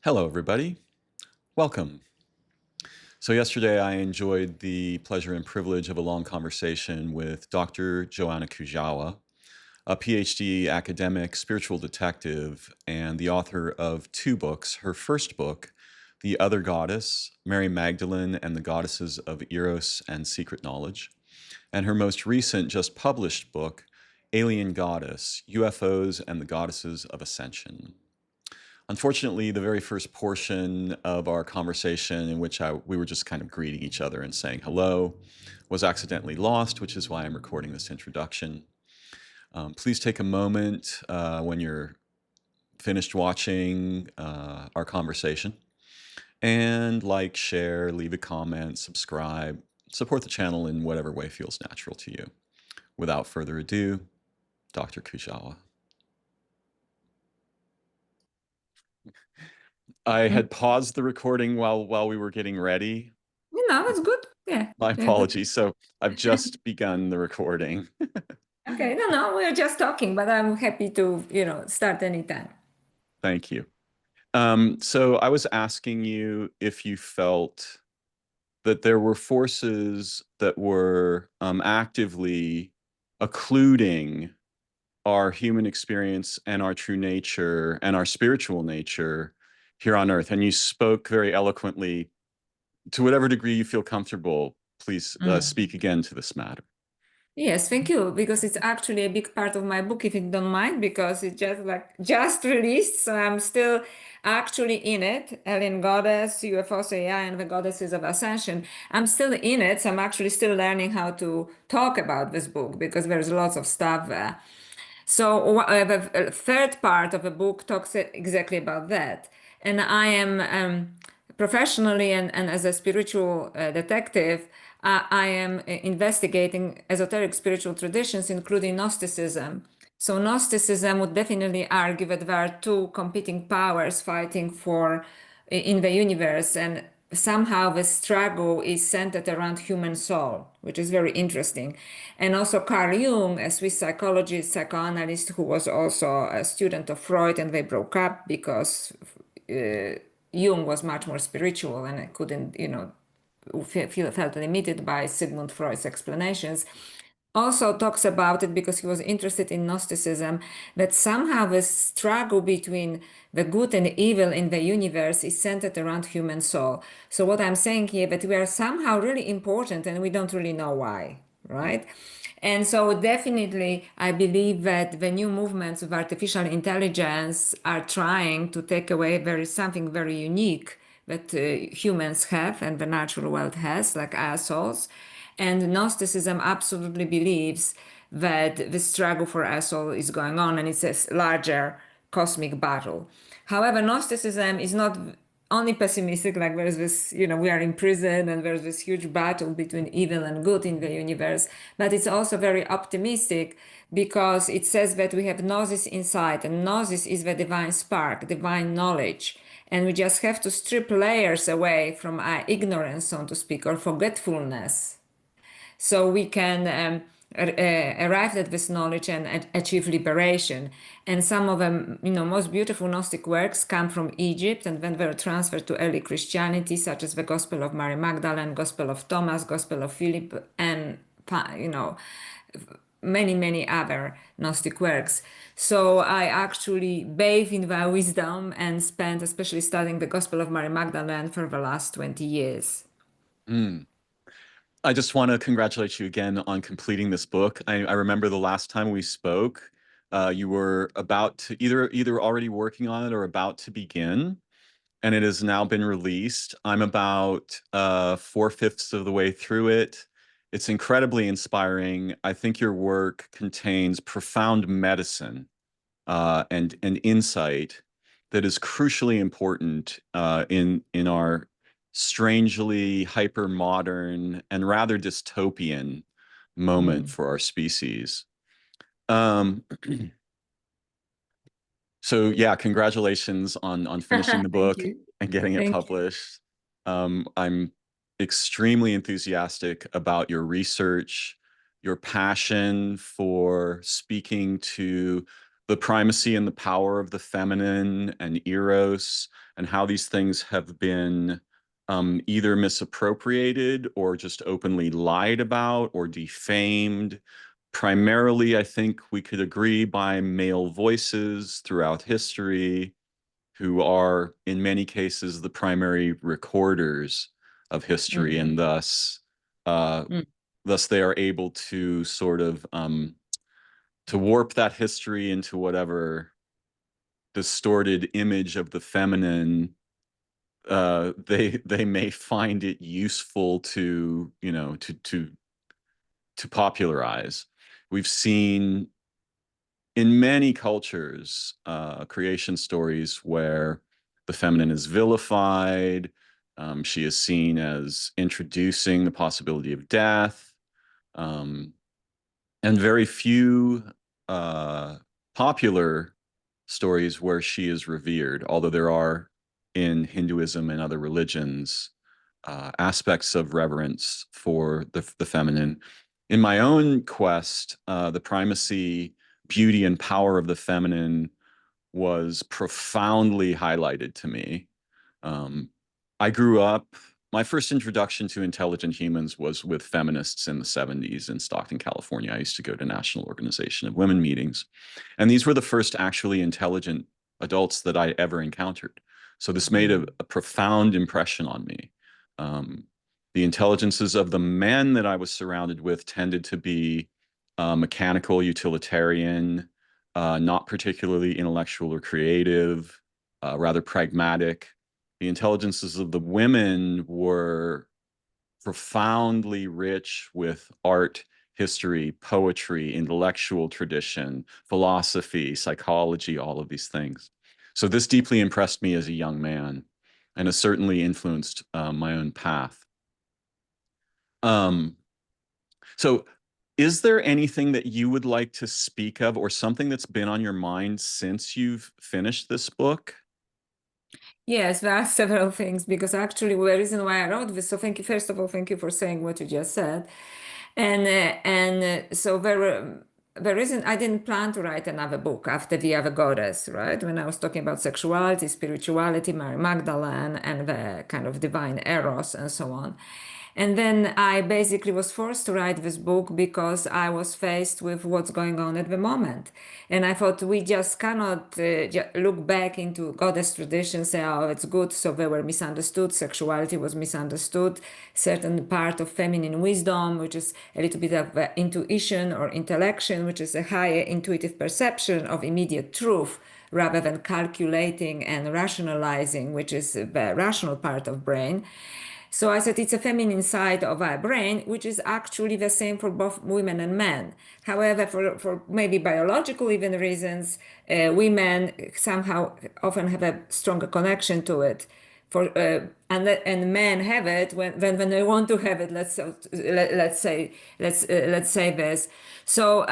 Hello, everybody. Welcome. So yesterday I enjoyed the pleasure and privilege of a long conversation with Dr. Joanna Kujawa, a PhD academic, spiritual detective, and the author of two books. Her first book, The Other Goddess, Mary Magdalene and the Goddesses of Eros and Secret Knowledge, and her most recent, just published book, Alien Goddess, UFOs and the Goddesses of Ascension. Unfortunately, the very first portion of our conversation in which we were just kind of greeting each other and saying hello was accidentally lost, which is why I'm recording this introduction. Please take a moment when you're finished watching our conversation and like, share, leave a comment, subscribe, support the channel in whatever way feels natural to you. Without further ado, Dr. Kujawa. I Mm. had paused the recording while we were getting ready. It's good. Yeah. My Yeah, good. apologies. So I've just begun the recording. Okay. No, we're just talking, but I'm happy to, start anytime. Thank you. So I was asking you if you felt that there were forces that were actively occluding our human experience and our true nature and our spiritual nature here on Earth. And you spoke very eloquently. To whatever degree you feel comfortable, please Mm. speak again to this matter. Yes, thank you, because it's actually a big part of my book, if you don't mind, because it's just released, so I'm still actually in it. Alien Goddess, UFOs, AI, and the Goddesses of Ascension. I'm still in it, so I'm actually still learning how to talk about this book because there's lots of stuff there. So the third part of the book talks exactly about that. And I am professionally and as a spiritual detective, I am investigating esoteric spiritual traditions, including Gnosticism. So Gnosticism would definitely argue that there are two competing powers fighting for in the universe, and somehow the struggle is centered around human soul, which is very interesting. And also Carl Jung, a Swiss psychologist, psychoanalyst who was also a student of Freud, and they broke up because Jung was much more spiritual and I couldn't, felt limited by Sigmund Freud's explanations. Also talks about it because he was interested in Gnosticism, that somehow the struggle between the good and evil in the universe is centered around human soul. So what I'm saying here, that we are somehow really important and we don't really know why, right? And so definitely I believe that the new movements of artificial intelligence are trying to take away something very unique that humans have and the natural world has, like our souls. And Gnosticism absolutely believes that the struggle for our soul is going on and it's a larger cosmic battle. However, Gnosticism is not only pessimistic, like there's this, we are in prison and there's this huge battle between evil and good in the universe, but it's also very optimistic because it says that we have gnosis inside, and gnosis is the divine spark, divine knowledge. And we just have to strip layers away from our ignorance, so to speak, or forgetfulness, so we can arrive at this knowledge and achieve liberation. And some of the most beautiful Gnostic works come from Egypt and then were transferred to early Christianity, such as the Gospel of Mary Magdalene, Gospel of Thomas, Gospel of Philip, and many other Gnostic works. So I actually bathe in their wisdom and spent especially studying the Gospel of Mary Magdalene for the last 20 years. Mm. I just want to congratulate you again on completing this book. I remember the last time we spoke, you were about to either already working on it or about to begin, and it has now been released. I'm about 4/5 of the way through it. It's incredibly inspiring. I think your work contains profound medicine and insight that is crucially important in our strangely hyper modern and rather dystopian moment Mm. for our species. Um, so yeah, congratulations on finishing the Thank book you. and getting it Thank you. published. I'm extremely enthusiastic about your research, your passion for speaking to the primacy and the power of the feminine and eros, and how these things have been either misappropriated or just openly lied about or defamed. Primarily, I think we could agree, by male voices throughout history, who are in many cases the primary recorders of history, and Mhm. uh, Mm. thus they are able to sort of to warp that history into whatever distorted image of the feminine they may find it useful to, you know, to popularize. We've seen in many cultures creation stories where the feminine is vilified. She is seen as introducing the possibility of death. Um, and very few uh, popular stories where she is revered, although there are in Hinduism and other religions aspects of reverence for the feminine. In my own quest, the primacy, beauty, and power of the feminine was profoundly highlighted to me. Um, I grew up, my first introduction to intelligent humans was with feminists in the 70s in Stockton, California. I used to go to National Organization of Women meetings, and these were the first actually intelligent adults that I ever encountered. So this made a profound impression on me. Um, the intelligences of the men that I was surrounded with tended to be mechanical, utilitarian, not particularly intellectual or creative, rather pragmatic. The intelligences of the women were profoundly rich with art, history, poetry, intellectual tradition, philosophy, psychology, all of these things. So this deeply impressed me as a young man, and has certainly influenced my own path. Um, so is there anything that you would like to speak of, or something that's been on your mind since you've finished this book? Yes, there are several things because actually the reason why I wrote this. So thank you, first of all, thank you for saying what you just said, and so the reason I didn't plan to write another book after the other goddess, right? When I was talking about sexuality, spirituality, Mary Magdalene, and the kind of divine eros and so on. And then I basically was forced to write this book because I was faced with what's going on at the moment. And I thought we just cannot look back into goddess tradition, say, oh, it's good, so they were misunderstood, sexuality was misunderstood, certain part of feminine wisdom, which is a little bit of intuition or intellection, which is a higher intuitive perception of immediate truth rather than calculating and rationalizing, which is the rational part of brain. So I said it's a feminine side of our brain, which is actually the same for both women and men. However, for maybe biological even reasons, women somehow often have a stronger connection to it. And men have it when they want to have it. Let's say this. So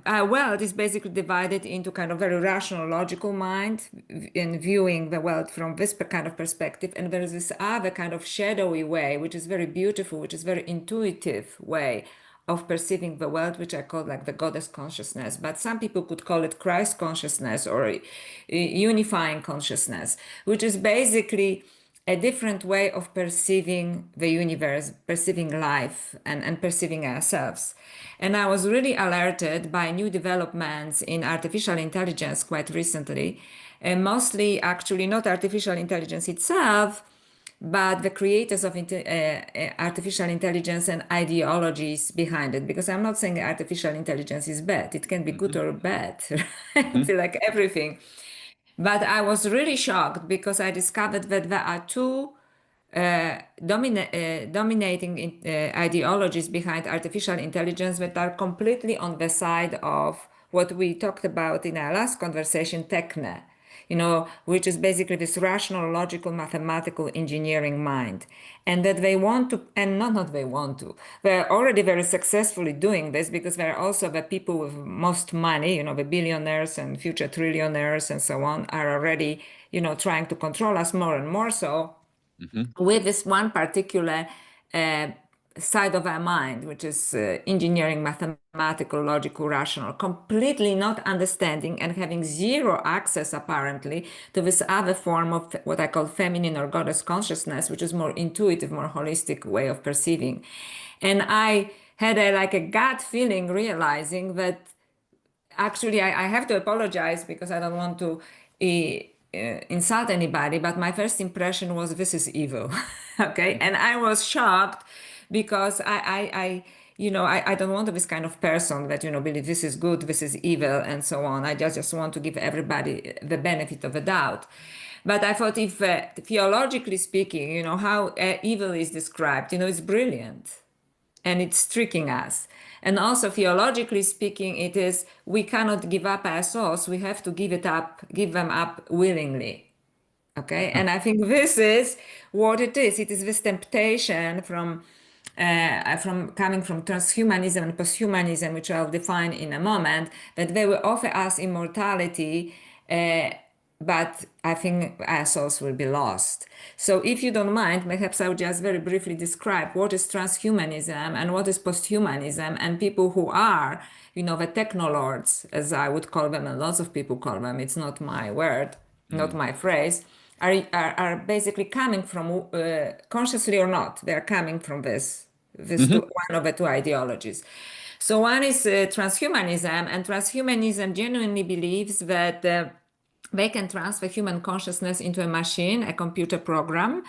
our world is basically divided into kind of very rational, logical mind in viewing the world from this kind of perspective, and there is this other kind of shadowy way, which is very beautiful, which is very intuitive way of perceiving the world, which I call like the goddess consciousness. But some people could call it Christ consciousness or unifying consciousness, which is basically a different way of perceiving the universe, perceiving life, and perceiving ourselves. And I was really alerted by new developments in artificial intelligence quite recently, and mostly actually not artificial intelligence itself, but the creators of artificial intelligence and ideologies behind it. Because I'm not saying artificial intelligence is bad, it can be good Hmm. or bad, Hmm. like everything. But I was really shocked because I discovered that there are two dominating ideologies behind artificial intelligence that are completely on the side of what we talked about in our last conversation, techne, which is basically this rational, logical, mathematical engineering mind. And that they want to, and not they want to, they're already very successfully doing this because they're also the people with most money, the billionaires and future trillionaires and so on, are already, trying to control us more and more so Hmm. with this one particular uh, side of our mind, which is engineering, mathematical, logical, rational, completely not understanding and having zero access, apparently, to this other form of what I call feminine or goddess consciousness, which is more intuitive, more holistic way of perceiving. And I had like a gut feeling realizing that actually I have to apologize because I don't want to insult anybody, but my first impression was this is evil. Okay. Mhm. And I was shocked because I don't want to be this kind of person that, believe this is good, this is evil, and so on. I just want to give everybody the benefit of the doubt. But I thought if theologically speaking, how evil is described, it's brilliant and it's tricking us. And also theologically speaking, it is we cannot give up our souls. We have to give them up willingly. Okay. And I think this is what it is. It is this temptation from coming from transhumanism and posthumanism, which I'll define in a moment, that they will offer us immortality, but I think our souls will be lost. So, if you don't mind, perhaps I'll just very briefly describe what is transhumanism and what is posthumanism, and people who are, the technoloords, as I would call them, and lots of people call them. It's not my word, not Mm. my phrase. Are basically coming from consciously or not, they're coming from this two, Mhm. one of the two ideologies. So one is transhumanism, and transhumanism genuinely believes that they can transfer human consciousness into a machine, a computer program,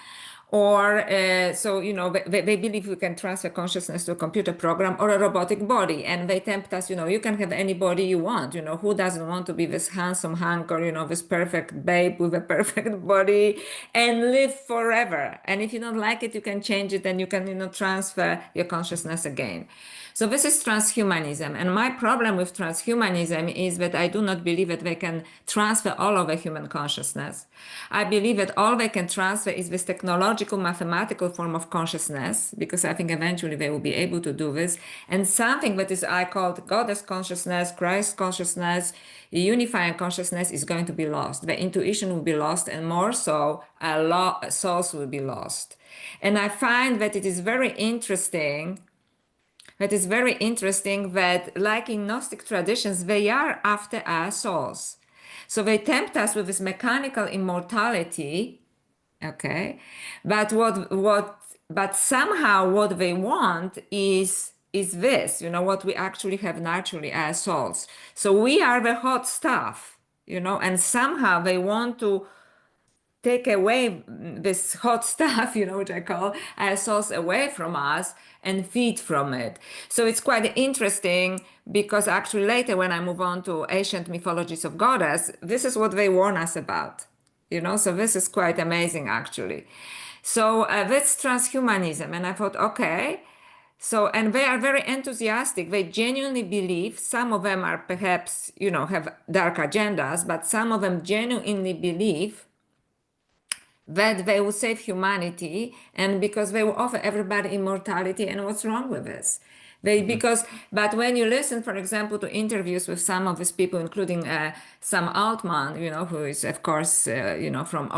or they believe we can transfer consciousness to a computer program or a robotic body, and they tempt us, you can have any body you want, who doesn't want to be this handsome hunk or this perfect babe with a perfect body and live forever, and if you don't like it you can change it and you can transfer your consciousness again. So this is transhumanism. And my problem with transhumanism is that I do not believe that they can transfer all of the human consciousness. I believe that all they can transfer is this technological, mathematical form of consciousness, because I think eventually they will be able to do this. And something that is I called goddess consciousness, Christ consciousness, unifying consciousness is going to be lost. The intuition will be lost, and more so, our souls will be lost. And I find that it is very interesting that, like in Gnostic traditions, they are after our souls. So they tempt us with this mechanical immortality, okay? But but somehow what they want is this, what we actually have naturally as souls. So we are the hot stuff, and somehow they want to take away this hot stuff, which I call our souls, away from us and feed from it. So it's quite interesting because actually later when I move on to ancient mythologies of goddess, this is what they warn us about, so this is quite amazing actually. So that's transhumanism. And I thought, okay, so, and they are very enthusiastic. They genuinely believe, some of them are perhaps, have dark agendas, but some of them genuinely believe that they will save humanity and because they will offer everybody immortality. And what's wrong with this? Mhm. But when you listen, for example, to interviews with some of these people, including Sam Altman, who is of course from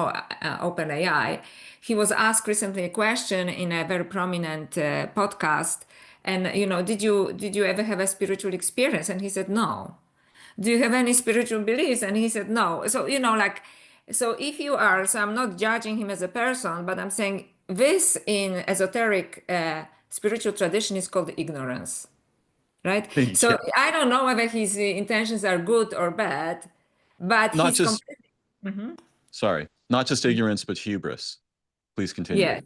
OpenAI, he was asked recently a question in a very prominent podcast, and did you ever have a spiritual experience? And he said no. Do you have any spiritual beliefs? And he said no. So so if you are, so I'm not judging him as a person, but I'm saying this in esoteric spiritual tradition is called ignorance, right? Yeah. So I don't know whether his intentions are good or bad, but Not he's just, completely. Mhm. sorry, not just ignorance, but hubris. Please continue. Yeah.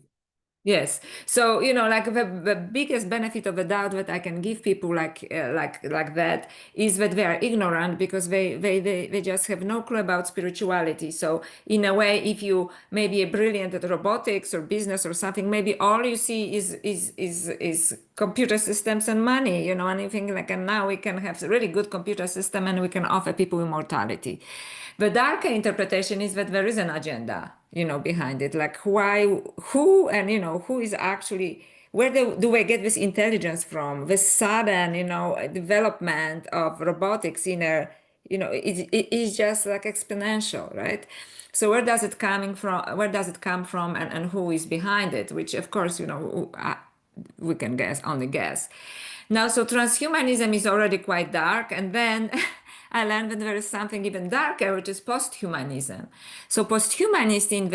Yes. So, like the biggest benefit of the doubt that I can give people like that is that they are ignorant because they just have no clue about spirituality. So in a way, if you maybe are brilliant at robotics or business or something, maybe all you see is computer systems and money, and you think like, and now we can have a really good computer system and we can offer people immortality. The darker interpretation is that there is an agenda, behind it. Like why, who, and who is actually, where do we get this intelligence from? This sudden, development of robotics in a, it is just like exponential, right? So where does it coming from? Where does it come from, and who is behind it? Which, of course, we can only guess. Now, so transhumanism is already quite dark, and then I learned that there is something even darker, which is posthumanism. So posthumanist in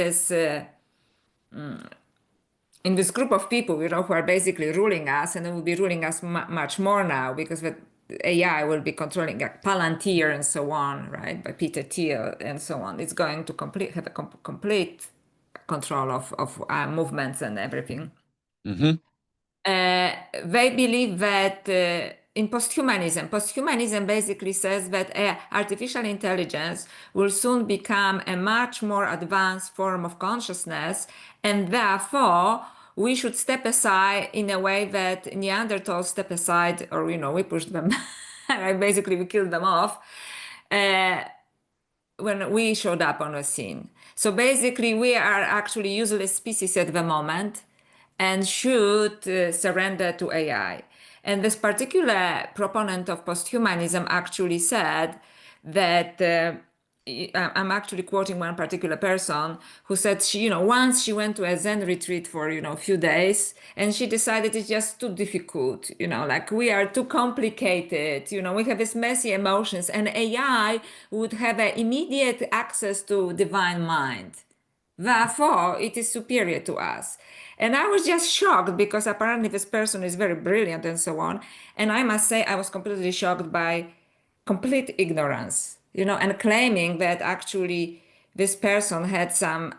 this group of people, who are basically ruling us, and they will be ruling us much more now because the AI will be controlling, like Palantir and so on, right? By Peter Thiel and so on. It's going to have a complete control of our movements and everything. Hmm. They believe that in posthumanism basically says that artificial intelligence will soon become a much more advanced form of consciousness, and therefore we should step aside in a way that Neanderthals step aside, or we pushed them, right? Basically, we killed them off. Uh, when we showed up on the scene. So basically, we are actually useless species at the moment and should surrender to AI. And this particular proponent of posthumanism actually said that I'm actually quoting one particular person who said once she went to a Zen retreat for a few days, and she decided it's just too difficult, like we are too complicated, we have these messy emotions, and AI would have an immediate access to divine mind. Therefore, it is superior to us. And I was just shocked because apparently this person is very brilliant and so on. And I must say, I was completely shocked by complete ignorance, and claiming that actually this person had some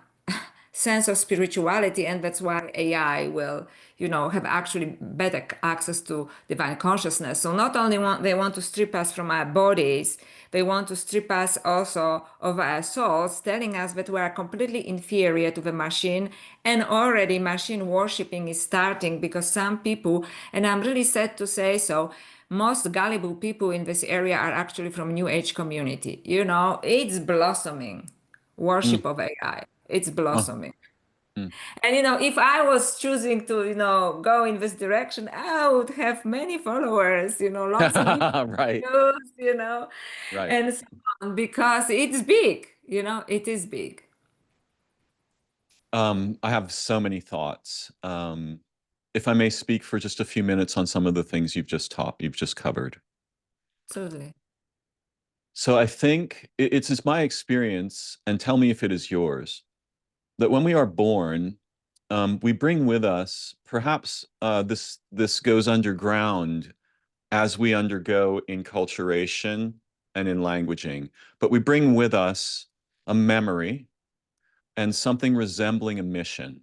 sense of spirituality, and that's why AI will, have actually better access to divine consciousness. So not only they want to strip us from our bodies, they want to strip us also of our souls, telling us that we are completely inferior to the machine, and already machine worshipping is starting because some people, and I'm really sad to say so, most gullible people in this area are actually from New Age community. It's blossoming. Mm. Worship of AI. It's Oh. blossoming. Mm. And if I was choosing to, go in this direction, I would have many followers, lots of Right, videos, right. and so on, because it's big, it is big. I have so many thoughts. If I may speak for just a few minutes on some of the things you've just covered. Absolutely. So I think it's my experience, and tell me if it is yours, that when we are born, we bring with us, perhaps this goes underground as we undergo enculturation and in languaging, but we bring with us a memory and something resembling a mission,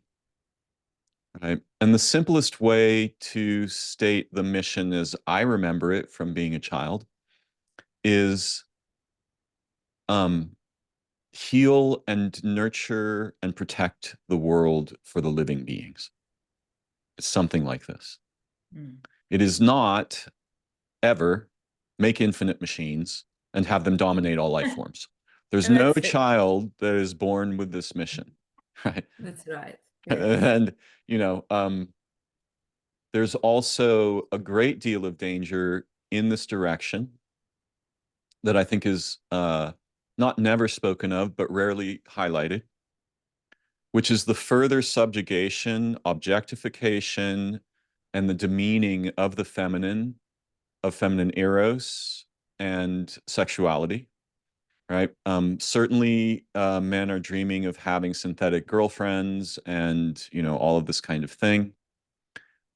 right? And the simplest way to state the mission as I remember it from being a child is um, heal and nurture and protect the world for the living beings. It's something like this. Mm. It is not ever make infinite machines and have them dominate all life forms. There's no That's it. child that is born with this mission, right? That's right. Yes. And, you know, there's also a great deal of danger in this direction that I think is not never spoken of, but rarely highlighted, which is the further subjugation, objectification, and the demeaning of feminine eros and sexuality, right? Certainly, men are dreaming of having synthetic girlfriends and, all of this kind of thing.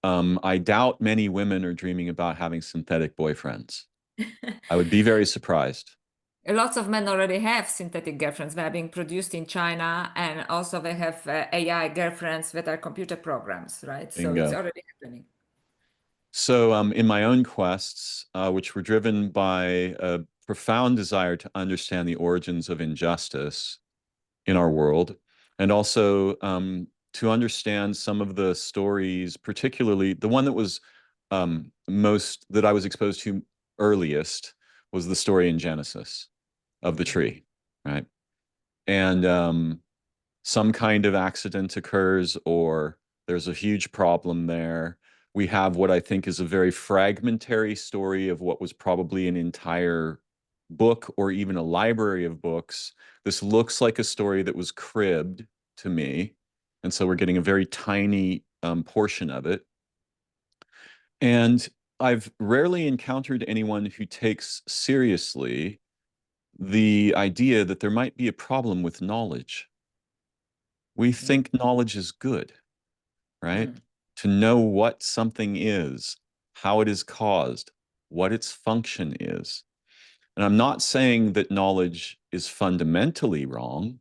I doubt many women are dreaming about having synthetic boyfriends. I would be very surprised. Lots of men already have synthetic girlfriends. They are being produced in China, and also they have AI girlfriends that are computer programs, right? So it's Bingo. already happening. So, in my own quests, which were driven by a profound desire to understand the origins of injustice in our world, and also to understand some of the stories, particularly the one that was most that I was exposed to earliest was the story in Genesis of the tree, right? And some kind of accident occurs or there's a huge problem there. We have what I think is a very fragmentary story of what was probably an entire book or even a library of books. This looks like a story that was cribbed to me. And so we're getting a very tiny portion of it. And I've rarely encountered anyone who takes seriously the idea that there might be a problem with knowledge. We Mm, think knowledge is good, right? mm. To know what something is, how it is caused, what its function is. And I'm not saying that knowledge is fundamentally wrong,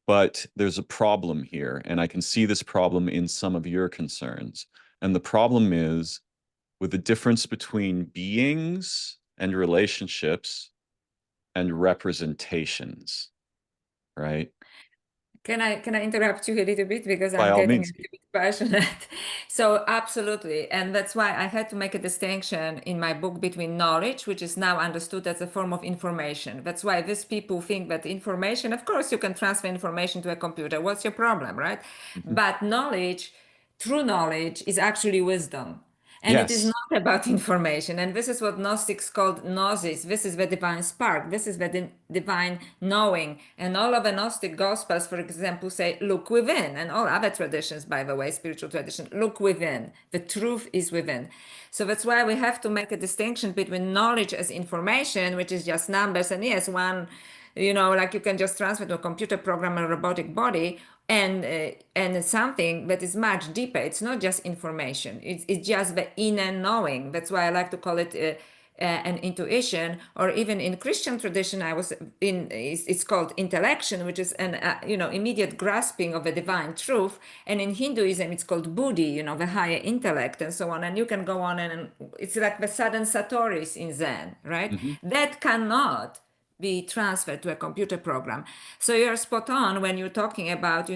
but there's a problem here. And I can see this problem in some of your concerns. And the problem is with the difference between beings and relationships and representations, right? Can I interrupt you a little bit because By I'm all getting a means. little bit passionate? So absolutely, and that's why I had to make a distinction in my book between knowledge, which is now understood as a form of information. That's why these people think that information, of course, you can transfer information to a computer. What's your problem, right? Mhm. But knowledge, true knowledge, is actually wisdom. And it is Yes. not about information. And this is what Gnostics called gnosis. This is the divine spark. This is the divine knowing. And all of the Gnostic Gospels, for example, say, look within. And all other traditions, by the way, spiritual tradition, look within. The truth is within. So that's why we have to make a distinction between knowledge as information, which is just numbers. And yes, one, like you can just transfer to a computer program a robotic body, and something that is much deeper. It's not just information. It's just the inner knowing. That's why I like to call it an intuition, or even in Christian tradition, I was in. It's called intellection, which is an immediate grasping of the divine truth. And in Hinduism, it's called buddhi, the higher intellect, and so on. And you can go on, and it's like the sudden satoris in Zen, right? Mhm. That cannot be transferred to a computer program. So you're spot on when you're talking about,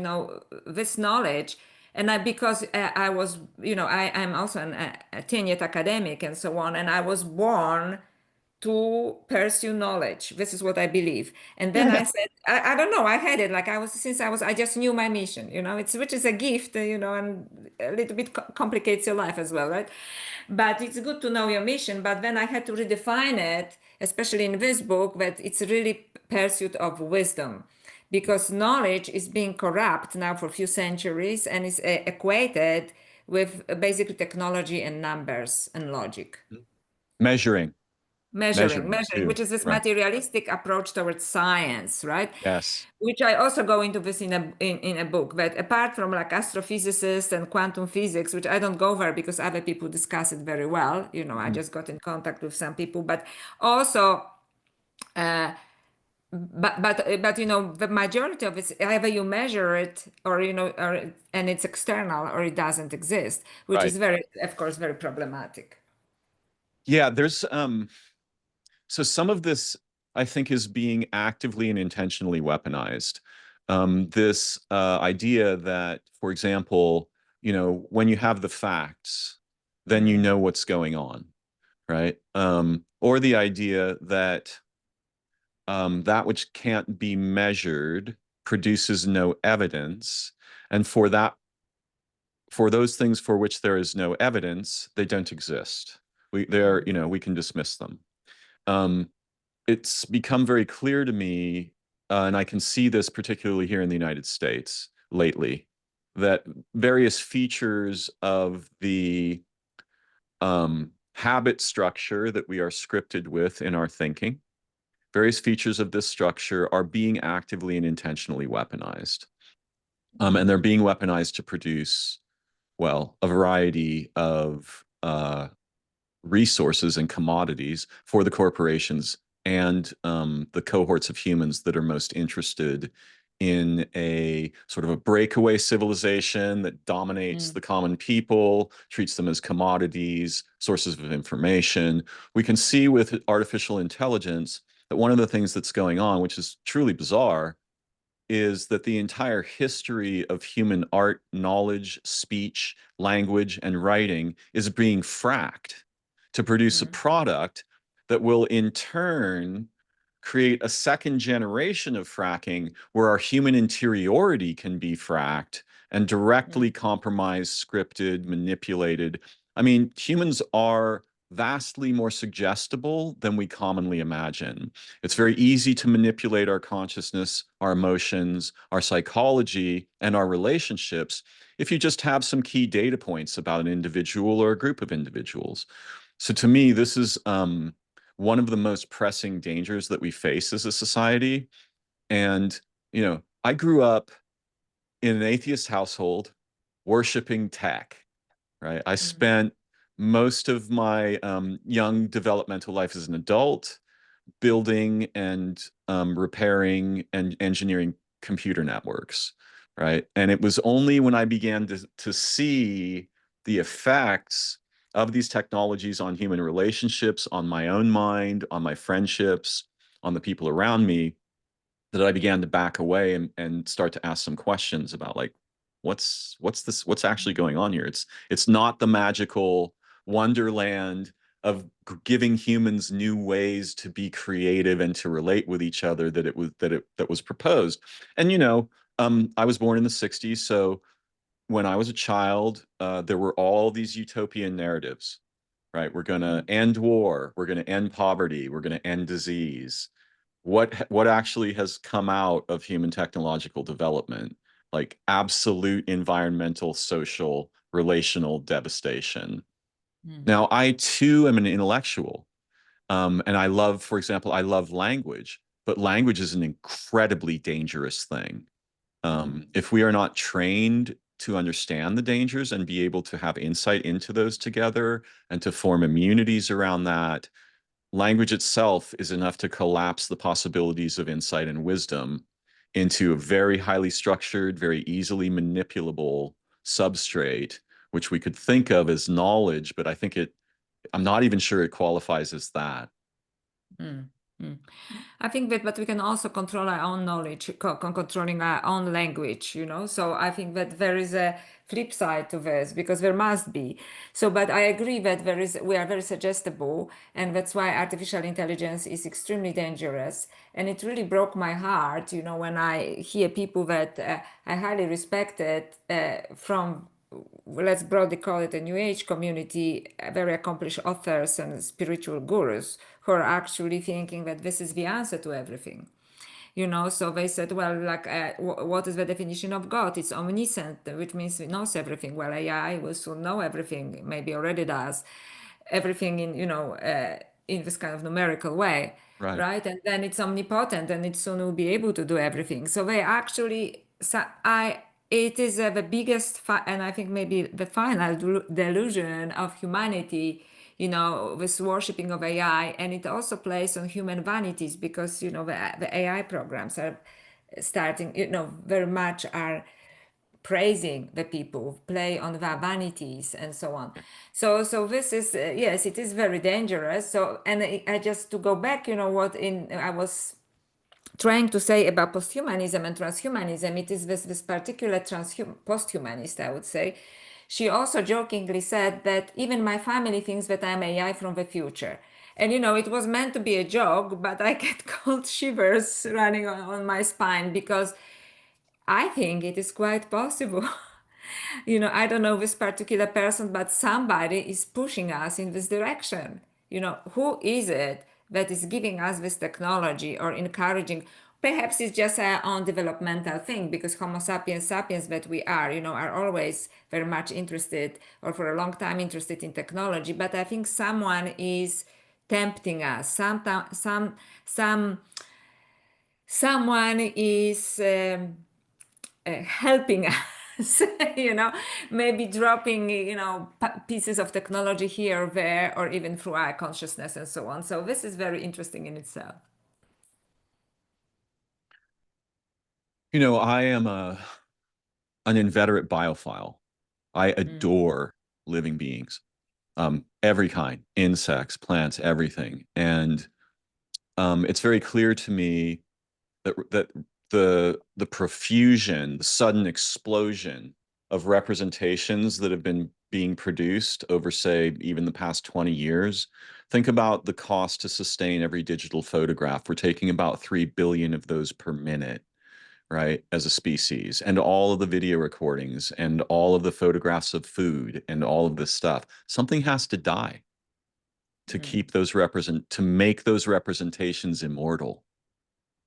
this knowledge. And because I was, I'm also a tenured academic and so on, and I was born to pursue knowledge. This is what I believe. And then Yeah. I said, I don't know, I had it like I just knew my mission, which is a gift, and a little bit complicates your life as well, right? But it's good to know your mission. But then I had to redefine it, especially in this book, that it's really pursuit of wisdom. Because knowledge is being corrupt now for a few centuries and is equated with basically technology and numbers and logic. Measuring, measurement Measuring, too. which is this Right. materialistic approach towards science, right? Yes. Which I also go into this in a book. But apart from like astrophysicists and quantum physics, which I don't go there because other people discuss it very well, I Mhm. just got in contact with some people, but also, but the majority of it, either you measure it or and it's external or it doesn't exist, which Right. is very, of course, very problematic. Yeah, there's so some of this I think is being actively and intentionally weaponized. This idea that, for example, when you have the facts, then you Mm, know what's going on, right? Or the idea that that which can't be measured produces no evidence, and for those things for which there is no evidence, they don't exist. mm, We can dismiss them. Um, it's become very clear to me, and I can see this particularly here in the United States lately, that various features of the habit structure that we are scripted with in our thinking, various features of this structure are being actively and intentionally weaponized. And they're being weaponized to produce, well, a variety of resources and commodities for the corporations and the cohorts of humans that are most interested in a sort of a breakaway civilization that dominates mm, the common people, treats them as commodities, sources of information. We can see with artificial intelligence that one of the things that's going on, which is truly bizarre, is that the entire history of human art, knowledge, speech, language, and writing is being fracked to produce a mm, product that will in turn create a second generation of fracking where our human interiority can be fracked and mm, directly compromised, scripted, manipulated. I mean, humans are vastly more suggestible than we commonly imagine. It's very easy to manipulate our consciousness, our emotions, our psychology, and our relationships if you just have some key data points about an individual or a group of individuals. So to me, this is one of the most pressing dangers that we face as a society. And, I grew up in an atheist household worshiping tech, right? I Mm, spent most of my young developmental life as an adult building and repairing and engineering computer networks, right? And it was only when I began to see the effects of these technologies on human relationships, on my own mind, on my friendships, on the people around me, that I began to back away and start to ask some questions about like what's actually going on here. It's not the magical wonderland of giving humans new ways to be creative and to relate with each other that was proposed. And I was born in the 60s, so when I was a child, there were all these utopian narratives, right? We're going to mm, end war, we're going to end poverty, we're going to end disease. What actually has come out of human technological development? Like absolute environmental, social, relational devastation. mm, Now, I too am an intellectual, and I love, for example, I love language, but language is an incredibly dangerous thing. mm, If we are not trained to understand the dangers and be able to have insight into those together and to form immunities around that, language itself is enough to collapse the possibilities of insight and wisdom into a very highly structured, very easily manipulable substrate, which we could think of as knowledge, but I'm not even sure it qualifies as that. mm, mm. I think that, but we can also control our own knowledge, controlling our own language, So I think that there is a flip side to this because there must be. So, but I agree that we are very suggestible, and that's why artificial intelligence is extremely dangerous. And it really broke my heart, when I hear people that I highly respected from, let's broadly call it a new age community, very accomplished authors and spiritual gurus who are actually thinking that this is the answer to everything. So they said, well, like, what is the definition of God? It's omniscient, which means it knows everything. Well, AI will soon know everything, maybe already does everything in this kind of numerical way, Right. right? And then it's omnipotent, and it soon will be able to do everything. So they actually, so I, it is the biggest, and I think maybe the final delusion of humanity, this worshipping of AI, and it also plays on human vanities because the AI programs are starting, very much are praising the people, play on their vanities and so on. So this is yes, it is very dangerous. So and I just to go back, what in I was trying to say about posthumanism and transhumanism, it is this particular posthumanist, I would say. She also jokingly said that even my family thinks that I'm AI from the future. And it was meant to be a joke, but I get cold shivers running on my spine because I think it is quite possible. I don't know this particular person, but somebody is pushing us in this direction. Who is it that is giving us this technology or encouraging? Perhaps it's just our own developmental thing because Homo sapiens sapiens that we are always very much interested or for a long time interested in technology. But I think someone is tempting us. Someone is helping us, maybe dropping, pieces of technology here or there, or even through our consciousness and so on. So this is very interesting in itself. I am an inveterate biophile. I Mm, adore living beings, every kind, insects, plants, everything. And it's very clear to me that the profusion, the sudden explosion of representations that have been being produced over, say, even the past 20 years. Think about the cost to sustain every digital photograph. We're taking about 3 billion of those per minute, right, as a species, and all of the video recordings and all of the photographs of food and all of this stuff. Something has to die. to Mm. keep those to make those representations immortal,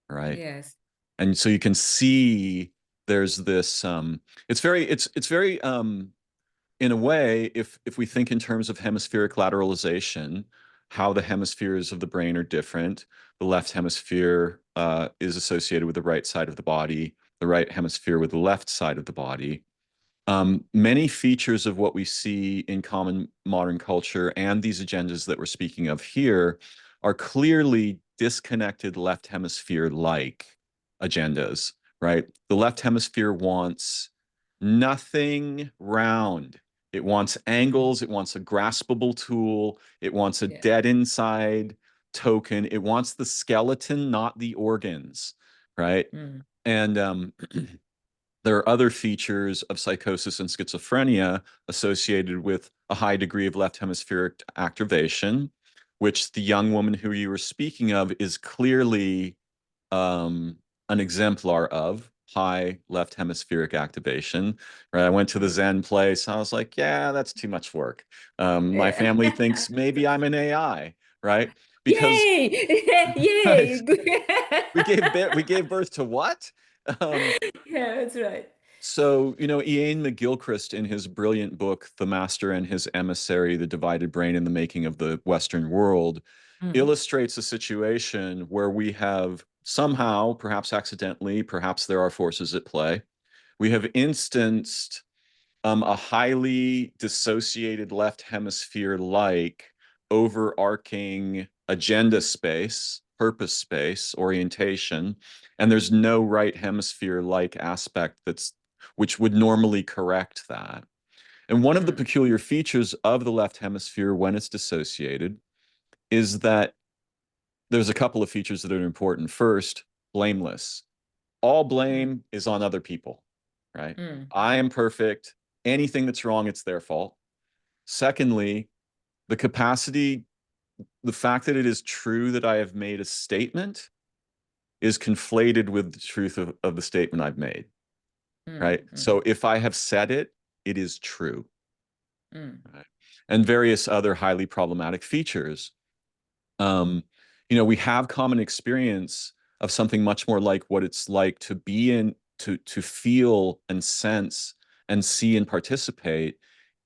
right? Yes. And so you can see there's this it's very in a way, if we think in terms of hemispheric lateralization, how the hemispheres of the brain are different. The left hemisphere is associated with the right side of the body, the right hemisphere with the left side of the body. Many features of what we see in common modern culture and these agendas that we're speaking of here are clearly disconnected left hemisphere-like agendas, right? The left hemisphere wants nothing round. It wants Mm. angles. It wants a graspable tool. It wants a Yeah. dead inside token. It wants the skeleton, not the organs, right? Mm. And there are other features of psychosis and schizophrenia associated with a high degree of left hemispheric activation, which the young woman who you were speaking of is clearly um, an exemplar of high left hemispheric activation. Right? I went to the Mm. Zen place. I was like, yeah, that's too much work. My Yeah. family thinks maybe I'm an AI, right? Because Yay! right, Yay! we gave birth to what? Um, Yeah, that's right. So, Ian McGilchrist, in his brilliant book, The Master and His Emissary, The Divided Brain and the Making of the Western World, Mm. illustrates a situation where we have somehow, perhaps accidentally, perhaps there are forces at play, we have instanced a highly dissociated left hemisphere like overarching agenda space, purpose space, orientation, and there's no right hemisphere like aspect which would normally correct that. And one of the Mm. peculiar features of the left hemisphere when it's dissociated is that there's a couple of features that are important. First, blameless. All Mm. blame is on other people, right? Mm. I am perfect. Anything that's wrong, it's their fault. Secondly, the capacity, the fact that it is true that I have made a statement is conflated with the truth of the statement I've made, Mm. right? Mm. So if I have said it, it is true, Mm. right? And various other highly problematic features. Um, we have common experience of something much more like what it's like to be in, to feel and sense and see and participate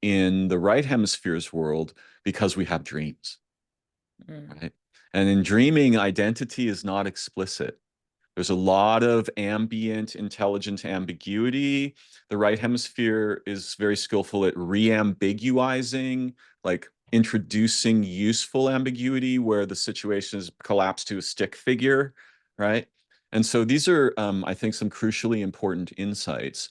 in the right hemisphere's world because we have dreams, Mm. right? And in dreaming, identity is not explicit. There's a lot of ambient, intelligent ambiguity. The right hemisphere is very skillful at re-ambiguizing, like introducing useful ambiguity where the situation is collapsed to a stick figure, right? And so these are, I think, some crucially important insights.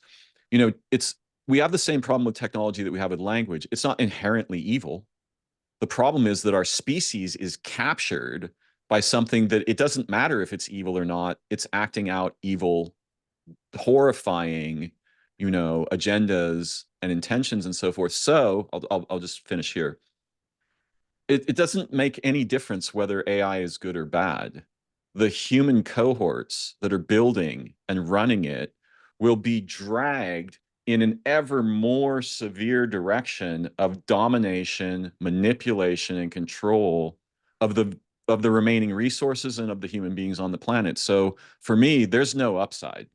We have the same problem with technology that we have with language. It's not inherently evil. The problem is that our species is captured by something that it doesn't matter if it's evil or not. It's acting out evil, horrifying, agendas and intentions and so forth. So I'll just finish here. It doesn't make any difference whether AI is good or bad. The human cohorts that are building and running it will be dragged in an ever more severe direction of domination, manipulation, and control of the remaining resources and of the human beings on the planet. So for me, there's no upside,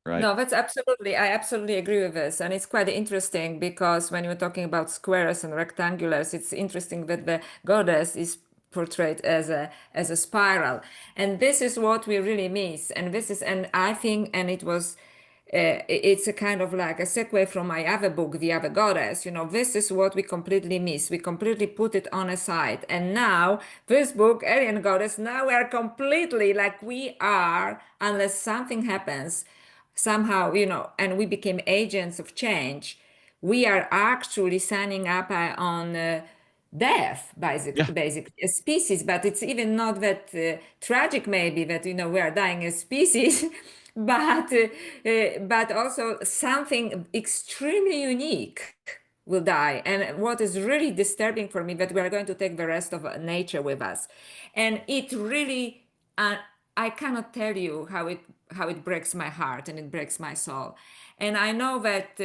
right? No, I absolutely agree with this. And it's quite interesting because when you're talking about squares and rectangulars, it's interesting that the goddess is portrayed as a spiral. And this is what we really miss. And I think, and it was it's a kind of like a segue from my other book, The Other Goddess. This is what we completely miss. We completely put it on a side. And now, this book, Alien Goddess, now we are completely like we are, unless something happens somehow, and we became agents of change, we are actually signing up on death, Yeah. basic a species. But it's even not that tragic, maybe that we are dying as species, but also something extremely unique will die. And what is really disturbing for me that we are going to take the rest of nature with us, and it really I cannot tell you how it breaks my heart and it breaks my soul. And I know that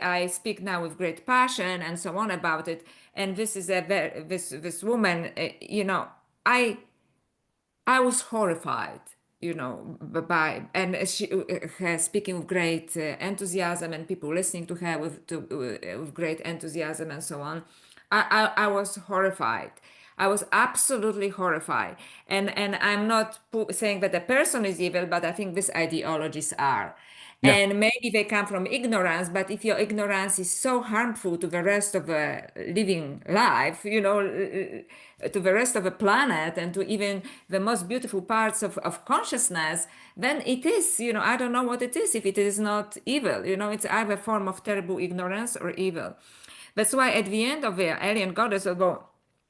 I speak now with great passion and so on about it. And this is a very, this woman, I I was horrified, by and she her speaking with great enthusiasm and people listening to her with great enthusiasm and so on. I was horrified. I was absolutely horrified, and I'm not saying that the person is evil, but I think these ideologies are. Yeah. And maybe they come from ignorance, but if your ignorance is so harmful to the rest of a living life, to the rest of the planet and to even the most beautiful parts of consciousness, then it is, I don't know what it is if it is not evil. It's either a form of terrible ignorance or evil. That's why at the end of the Alien Goddess, although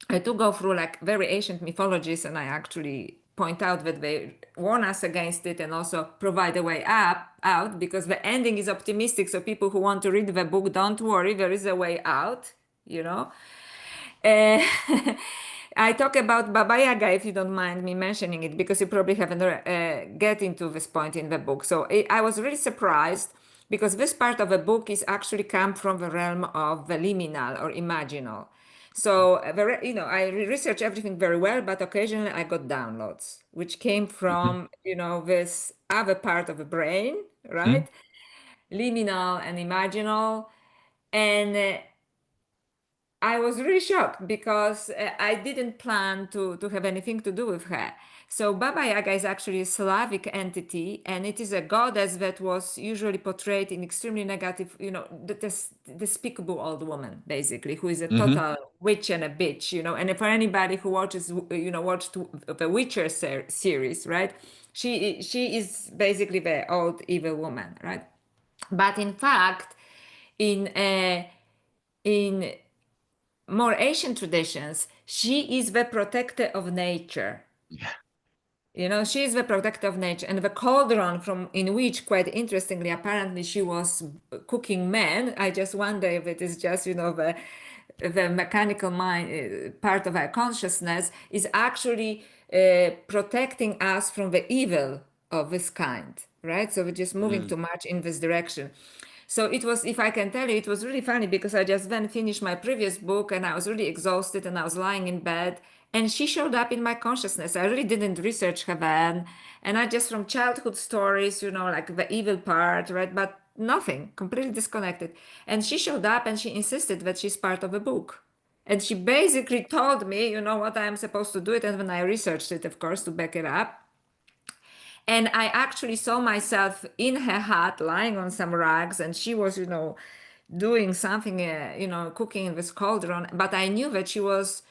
I do go through like very ancient mythologies and I actually point out that they warn us against it and also provide a way out because the ending is optimistic. So people who want to read the book, don't worry, there is a way out, you know. Uh, I talk about Baba Yaga if you don't mind me mentioning it because you probably haven't get into this point in the book. So I was really surprised because this part of the book is actually come from the realm of the liminal or imaginal. So I research everything very well, but occasionally I got downloads, which came Hmm. from this other part of the brain, Hmm. right? Liminal and imaginal, and I was really shocked because I didn't plan to have anything to do with her. So Baba Yaga is actually a Slavic entity, and it is a goddess that was usually portrayed in extremely negative, the despicable old woman, basically, who is a Hmm. total witch and a bitch, And for anybody who watches, watched the Witcher series, right? She is basically the old evil woman, right? But in fact, in in more Asian traditions, she is the protector of nature. Yeah. She is the protector of nature, and the cauldron from in which, quite interestingly, apparently she was cooking men. I just wonder if it is just the mechanical mind part of our consciousness is actually protecting us from the evil of this kind, right? So we're just moving Mm. too much in this direction. So it was, if I can tell you, it was really funny because I just then finished my previous book and I was really exhausted and I was lying in bed and she showed up in my consciousness. I really didn't research her then. And I just from childhood stories, like the evil part, right? But nothing, completely disconnected. And she showed up and she insisted that she's part of a book. And she basically told me, what I'm supposed to do it. And when I researched it, of course, to back it up, and I actually saw myself in her hut lying on some rugs, and she was, doing something, cooking in this cauldron. But I knew that she was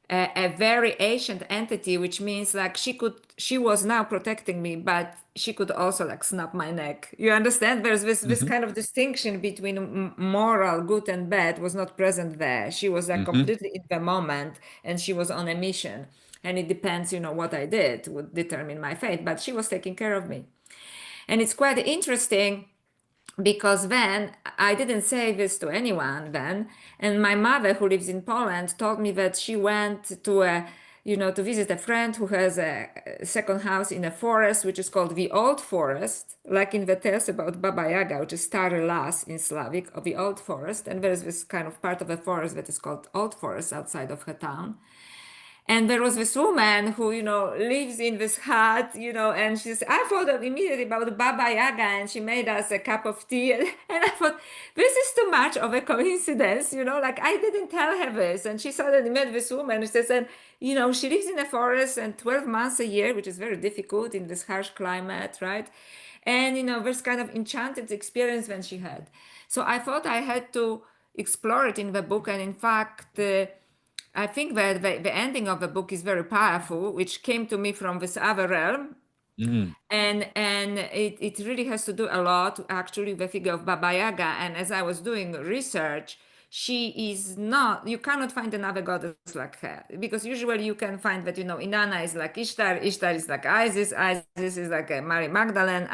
a very ancient entity, which means like she was now protecting me, but she could also like snap my neck. You understand? There's this Hmm. kind of distinction between moral good and bad was not present there. She was like Hmm. completely in the moment, and she was on a mission. And it depends, what I did would determine my fate. But she was taking care of me, and it's quite interesting because then I didn't say this to anyone then. And my mother, who lives in Poland, told me that she went to visit a friend who has a second house in a forest, which is called the Old Forest, like in the tales about Baba Yaga, which is Stary Las in Slavic, of the Old Forest. And there's this kind of part of the forest that is called Old Forest outside of her town. And there was this woman who, lives in this hut, and I thought of immediately about Baba Yaga, and she made us a cup of tea. And I thought, this is too much of a coincidence, like I didn't tell her this. And she suddenly met this woman. She says, and, she lives in a forest and 12 months a year, which is very difficult in this harsh climate, right? And, this kind of enchanted experience when she had. So I thought I had to explore it in the book. And in fact, I think that the ending of the book is very powerful, which came to me from this other realm. Mm. And it really has to do a lot actually with the figure of Baba Yaga. And as I was doing research, she is not, you cannot find another goddess like her. Because usually you can find that, Inanna is like Ishtar, Ishtar is like Isis, Isis is like Mary Magdalene,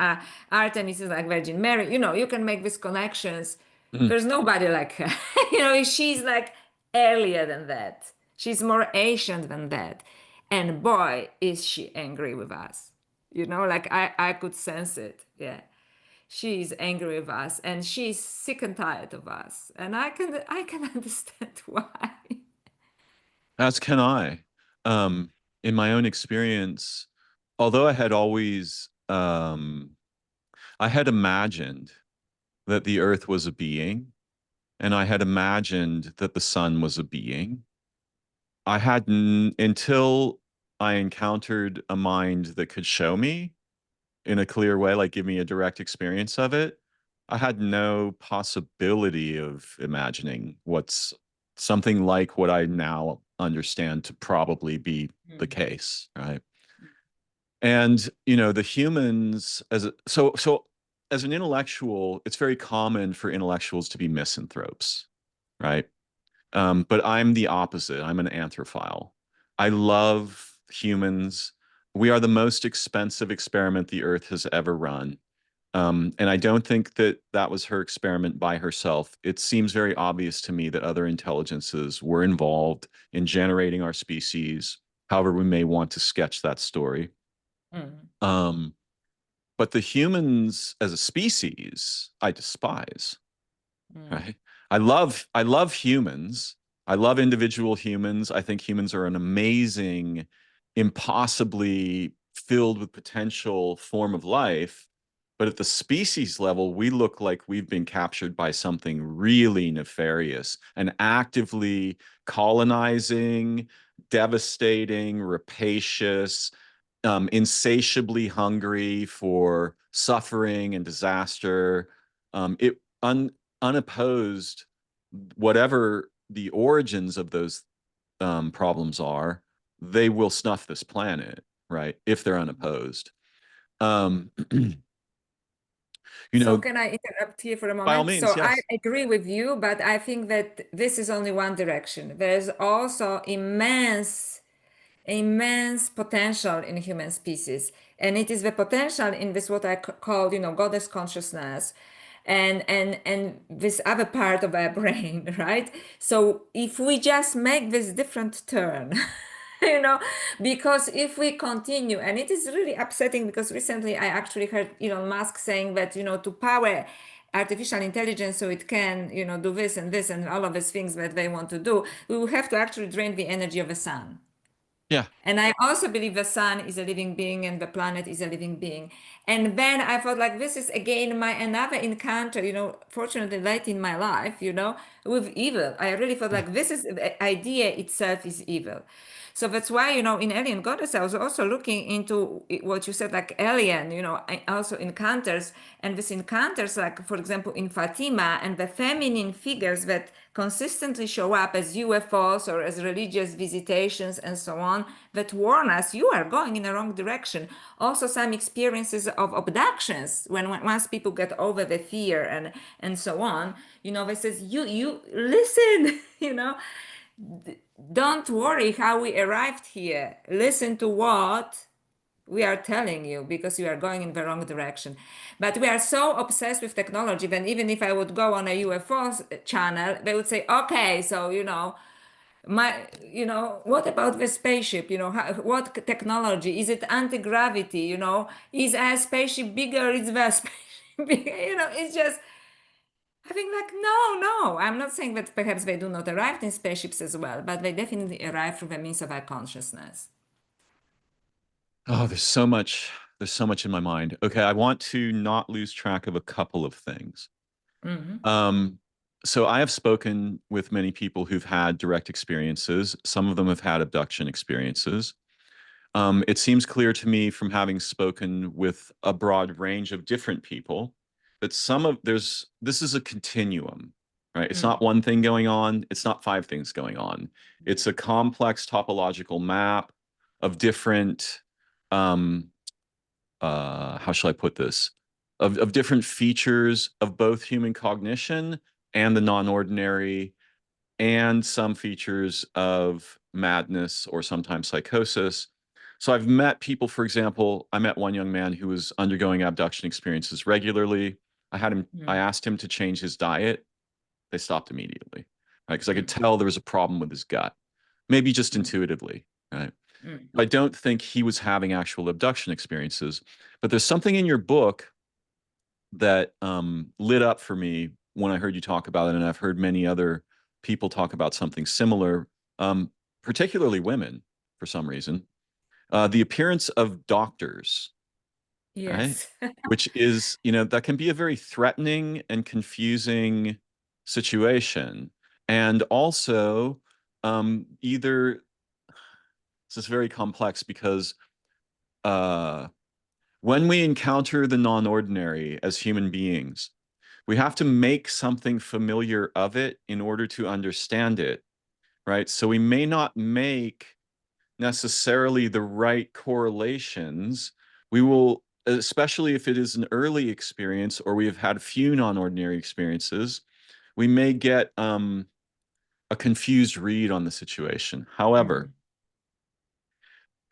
Artemis is like Virgin Mary. You can make these connections. Mm. There's nobody like her. She's like earlier than that. She's more ancient than that. And boy, is she angry with us. like I could sense it. Yeah. She is angry with us and she's sick and tired of us. And I can understand why. As can I. Um, in my own experience, although I had imagined that the earth was a being, and I had imagined that the sun was a being. I hadn't until I encountered a mind that could show me in a clear way, like give me a direct experience of it. I had no possibility of imagining what's something like what I now understand to probably be the Mm, case, right? And the humans so as an intellectual, it's very common for intellectuals to be misanthropes, right? But I'm the opposite. I'm an anthrophile. I love humans. We are the most expensive experiment the Earth has ever run. And I don't think that that was her experiment by herself. It seems very obvious to me that other intelligences were involved in generating our species, however we may want to sketch that story. mm, Um, but the humans as a species, I despise. mm, Right? I love humans. I love individual humans. I think humans are an amazing, impossibly filled with potential form of life. But at the species level, we look like we've been captured by something really nefarious and actively colonizing, devastating, rapacious, insatiably hungry for suffering and disaster. It unopposed, whatever the origins of those problems are, they will snuff this planet, right? If they're unopposed. Um, you So know, can I interrupt here for a by all moment? means, So I yes. agree with you, but I think that this is only one direction. There's also immense potential in human species, and it is the potential in this what I call goddess consciousness, and this other part of our brain, right? So if we just make this different turn, you know because if we continue, and it is really upsetting, because recently I actually heard Elon Musk saying that to power artificial intelligence so it can do this and all of these things that they want to do, we will have to actually drain the energy of the sun. Yeah. And I also believe the sun is a living being and the planet is a living being. And then I thought, like, this is again my another encounter, fortunately late in my life, with evil. I really felt like this is the idea itself is evil. So that's why, in Alien Goddess, I was also looking into what you said, like alien, also encounters. And these encounters, like, for example, in Fatima, and the feminine figures that consistently show up as UFOs or as religious visitations and so on, that warn us you are going in the wrong direction. Also, some experiences of abductions when once people get over the fear and so on, they says you listen, don't worry how we arrived here. Listen to what we are telling you, because you are going in the wrong direction. But we are so obsessed with technology that even if I would go on a UFO channel, they would say, okay, so what about the spaceship? What technology? Is it anti-gravity? Is a spaceship bigger? Is the spaceship bigger? It's just, I think, like, no. I'm not saying that perhaps they do not arrive in spaceships as well, but they definitely arrive through the means of our consciousness. Oh, there's so much in my mind. Okay, I want to not lose track of a couple of things. Hmm. Um, so I have spoken with many people who've had direct experiences. Some of them have had abduction experiences. It seems clear to me from having spoken with a broad range of different people that this is a continuum, right? It's not one thing going on. It's not five things going on. It's a complex topological map of different, um, how shall I put this? Of different features of both human cognition and the non-ordinary, and some features of madness or sometimes psychosis. So I've met people, for example, I met one young man who was undergoing abduction experiences regularly. I asked him to change his diet. They stopped immediately, right? Because I could tell there was a problem with his gut, maybe just intuitively, right? Mm. I don't think he was having actual abduction experiences. But there's something in your book that lit up for me when I heard you talk about it, and I've heard many other people talk about something similar, um, particularly women for some reason. The appearance of doctors, right? Yes. Which is, that can be a very threatening and confusing situation. And also, either this is very complex because uh, when we encounter the non-ordinary as human beings, we have to make something familiar of it in order to understand it, right? So we may not make necessarily the right correlations. We will, especially if it is an early experience or we have had few non-ordinary experiences, we may get a confused read on the situation. However, Mm.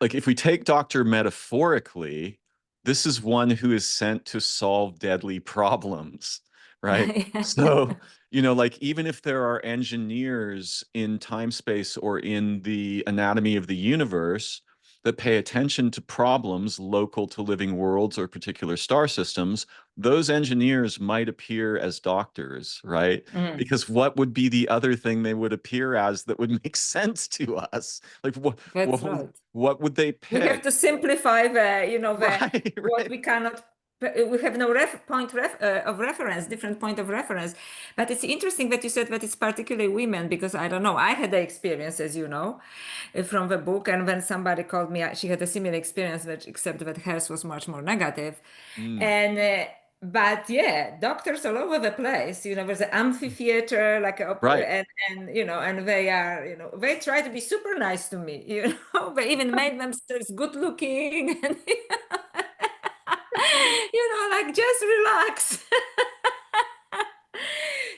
like if we take Doctor metaphorically, this is one who is sent to solve deadly problems, right? So, like even if there are engineers in time space or in the anatomy of the universe that pay attention to problems local to living worlds or particular star systems, those engineers might appear as doctors, right? Mm. Because what would be the other thing they would appear as that would make sense to us? Like That's right. what would they We have pick? to simplify the Right, what right. we cannot. We have no of reference, different point of reference. But it's interesting that you said that it's particularly women because I don't know. I had the experience, as you know, from the book, and when somebody called me, she had a similar experience, that except that hers was much more negative. Mm, And but yeah, doctors all over the place. There's an amphitheater, like right. and they are, they try to be super nice to me. They even made themselves good looking, and like just relax.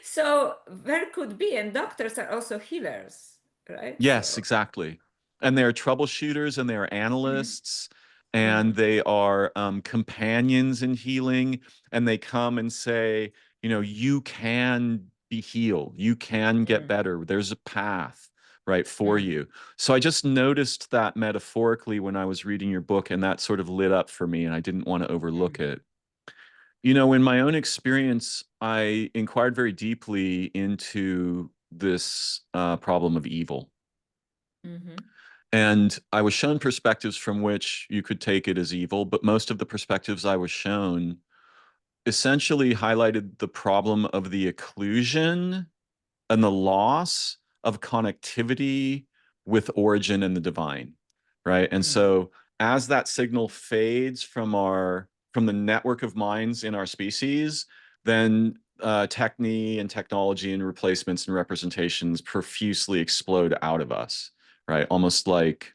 So there could be, and doctors are also healers, right? Yes, So. exactly. And they're troubleshooters and they're Mhm. analysts and Mhm. they are companions in healing. And they come and say, you can be healed. You can get Mhm. better. There's a path, right, for Mhm. you. So I just noticed that metaphorically when I was reading your book, and that sort of lit up for me, and I didn't want to overlook Mhm. it. In my own experience, I inquired very deeply into this problem of evil. Mhm. And I was shown perspectives from which you could take it as evil, but most of the perspectives I was shown essentially highlighted the problem of the occlusion and the loss of connectivity with origin and the divine, right? And Mhm. so as that signal fades from the network of minds in our species, then techne and technology and replacements and representations profusely explode out of us, right? Almost like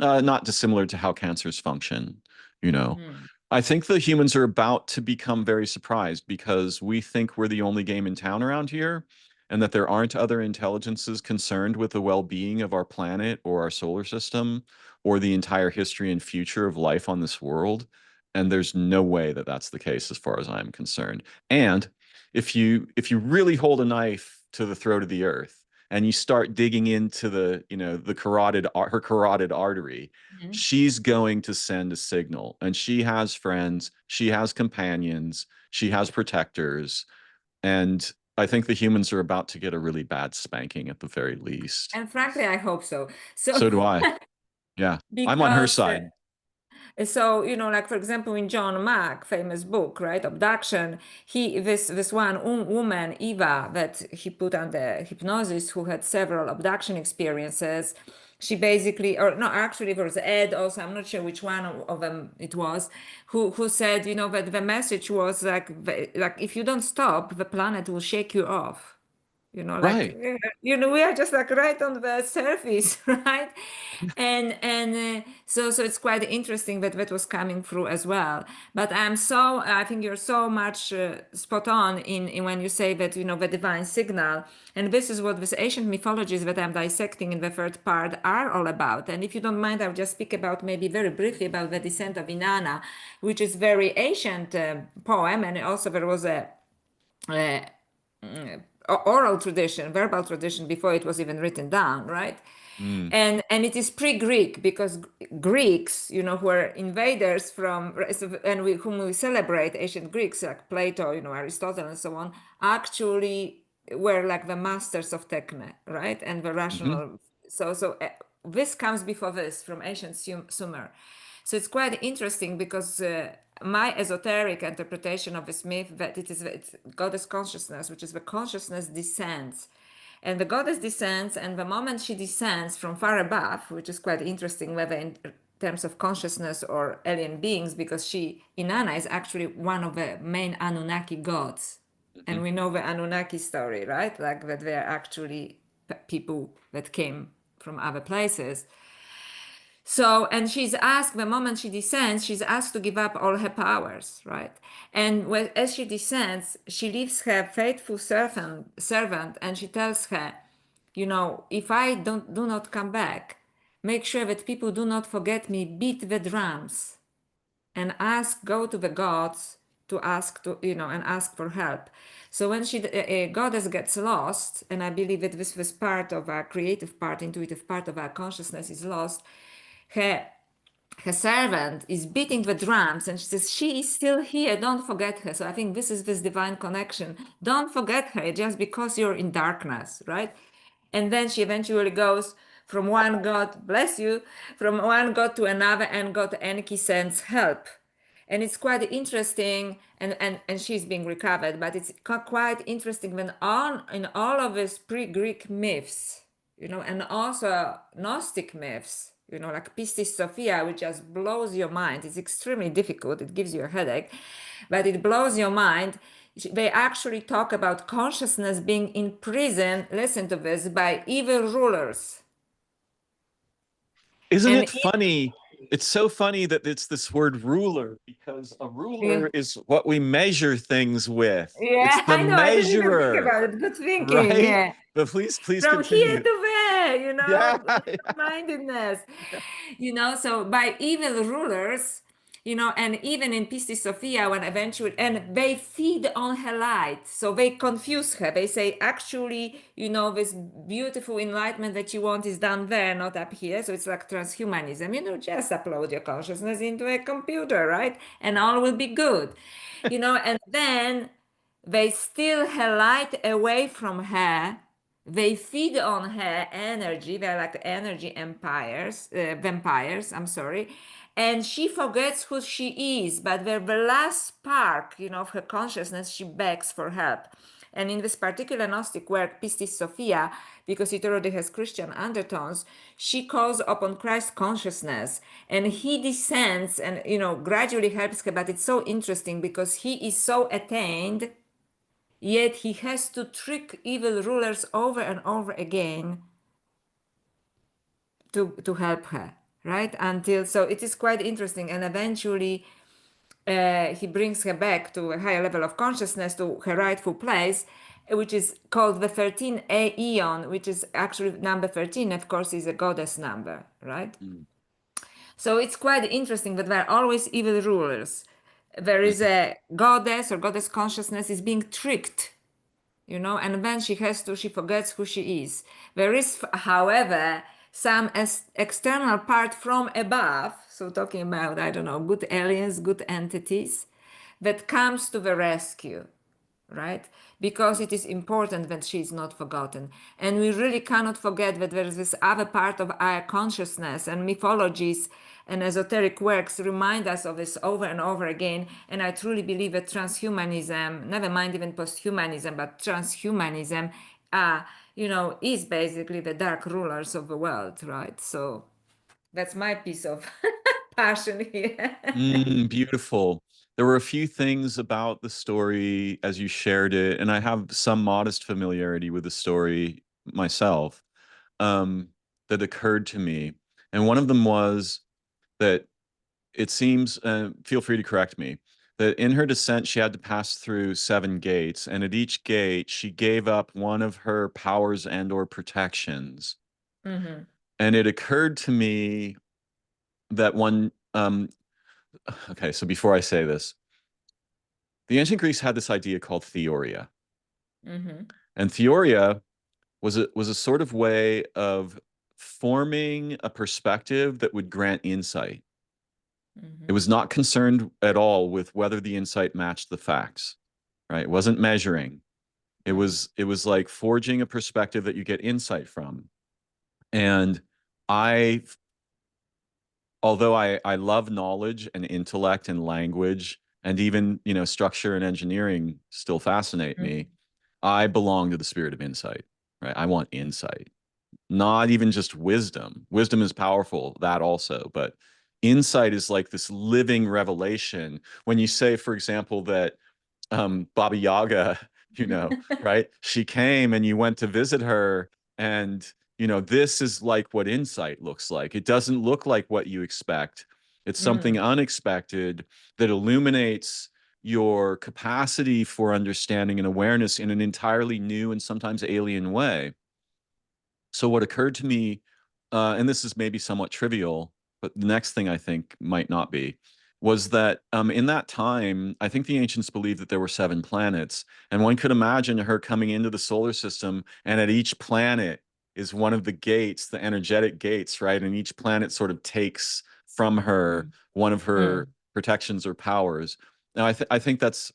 not dissimilar to how cancers function, you know. Mhm. I think the humans are about to become very surprised because we think we're the only game in town around here and that there aren't other intelligences concerned with the well-being of our planet or our solar system or the entire history and future of life on this world. And there's no way that that's the case as far as I'm concerned. And if you really hold a knife to the throat of the earth and you start digging into the her carotid artery, Mhm. she's going to send a signal. And she has friends, she has companions, she has protectors. And I think the humans are about to get a really bad spanking at the very least. And frankly, I hope so. So, So do I. Yeah. I'm on her because side. so, like for example, in John Mack, famous book, right, Abduction, this one woman, Eva, that he put under hypnosis, who had several abduction experiences. She basically, or no, actually, there was Ed also. I'm not sure which one of them it was, who said, that the message was like if you don't stop, the planet will shake you off. Like Right. we are just like right on the surface, right? And so it's quite interesting that that was coming through as well. But I think you're so much spot on in when you say that the divine signal, and this is what these ancient mythologies that I'm dissecting in the third part are all about. And if you don't mind, I'll just speak about maybe very briefly about the descent of Inanna, which is very ancient poem, and also there was a oral tradition, verbal tradition before it was even written down, right? Mm. And it is pre-Greek because Greeks, who are invaders from and whom we celebrate, ancient Greeks like Plato, Aristotle, and so on, actually were like the masters of techne, right, and the Hmm. rational. So this comes before this from ancient Sumer. So it's quite interesting because my esoteric interpretation of this myth that it's goddess consciousness, which is the consciousness descends. And the goddess descends, and the moment she descends from far above, which is quite interesting, whether in terms of consciousness or alien beings, because Inanna is actually one of the main Anunnaki gods. Hmm. And we know the Anunnaki story, right? Like that they are actually people that came from other places. So, and she's asked, the moment she descends, she's asked to give up all her powers, right? And as she descends, she leaves her faithful servant and she tells her, if I do not come back, make sure that people do not forget me, beat the drums and go to the gods to ask and ask for help. So when a goddess gets lost, and I believe that this part of our creative part, intuitive part of our consciousness is lost, her her servant is beating the drums and she says, she is still here, don't forget her. So I think this is this divine connection. Don't forget her just because you're in darkness, right? And then she eventually goes from one god, bless you, from one god to another, and God Enki sends help. And it's quite interesting, and she's being recovered, but it's quite interesting when on in all of these pre-Greek myths, and also Gnostic myths, like Pistis Sophia, which just blows your mind. It's extremely difficult. It gives you a headache, but it blows your mind. They actually talk about consciousness being in prison, listen to this, by evil rulers. Isn't And it funny? It's so funny that it's this word ruler because a ruler is what we measure things with. It's yeah, the I know. I didn't even think measurer, about it. Good thinking. right? Yeah. But please From here continue. to there, Yeah. mindedness, Yeah. so by evil rulers, and even in Pistis Sophia, when eventually, and they feed on her light, so they confuse her. They say, actually, this beautiful enlightenment that you want is down there, not up here. So it's like transhumanism, just upload your consciousness into a computer, right? And all will be good, and then they steal her light away from her. They feed on her energy. They're like energy vampires. I'm sorry. And she forgets who she is. But the last spark, of her consciousness, she begs for help. And in this particular Gnostic work, Pistis Sophia, because it already has Christian undertones, she calls upon Christ consciousness, and he descends and gradually helps her. But it's so interesting because he is so attained, yet he has to trick evil rulers over and over again to help her, right? Until, so it is quite interesting. And eventually he brings her back to a higher level of consciousness, to her rightful place, which is called the 13A Eon, which is actually number 13, of course, is a goddess number, right? Mm. So it's quite interesting that there are always evil rulers. There is Mhm. a goddess, or goddess consciousness is being tricked, and then she forgets who she is. There is, however, some external part from above, so talking about, I don't know, good aliens, good entities, that comes to the rescue, right? Because it is important that she is not forgotten. And we really cannot forget that there is this other part of our consciousness, and mythologies and esoteric works remind us of this over and over again. And I truly believe that transhumanism, never mind even posthumanism, but transhumanism, is basically the dark rulers of the world, right? So that's my piece of passion here. Beautiful. There were a few things about the story as you shared it, and I have some modest familiarity with the story myself, um, that occurred to me. And one of them was that it seems, feel free to correct me, that in her descent, she had to pass through 7 gates, and at each gate, she gave up one of her powers and or protections. Mhm. And it occurred to me that okay, so before I say this, the ancient Greeks had this idea called theoria. Mm-hmm. And theoria was a sort of way of forming a perspective that would grant insight. It Mm-hmm. was not concerned at all with whether the insight matched the facts, right? It wasn't measuring. It was like forging a perspective that you get insight from. And I although I love knowledge and intellect and language and even, structure and engineering still fascinate me, I belong to the spirit of insight, right? I want insight, not even just wisdom. Wisdom is powerful, that also, but insight is like this living revelation. When you say, for example, that Baba Yaga, right? She came and you went to visit her, and this is like what insight looks like. It doesn't look like what you expect. It's something Mm-hmm. unexpected that illuminates your capacity for understanding and awareness in an entirely new and sometimes alien way. So what occurred to me, and this is maybe somewhat trivial, but the next thing I think might not be, was that in that time, I think the ancients believed that there were 7 planets, and one could imagine her coming into the solar system, and at each planet is one of the gates, the energetic gates, right? And each planet sort of takes from her one of her Mm-hmm. protections or powers. Now, I think that's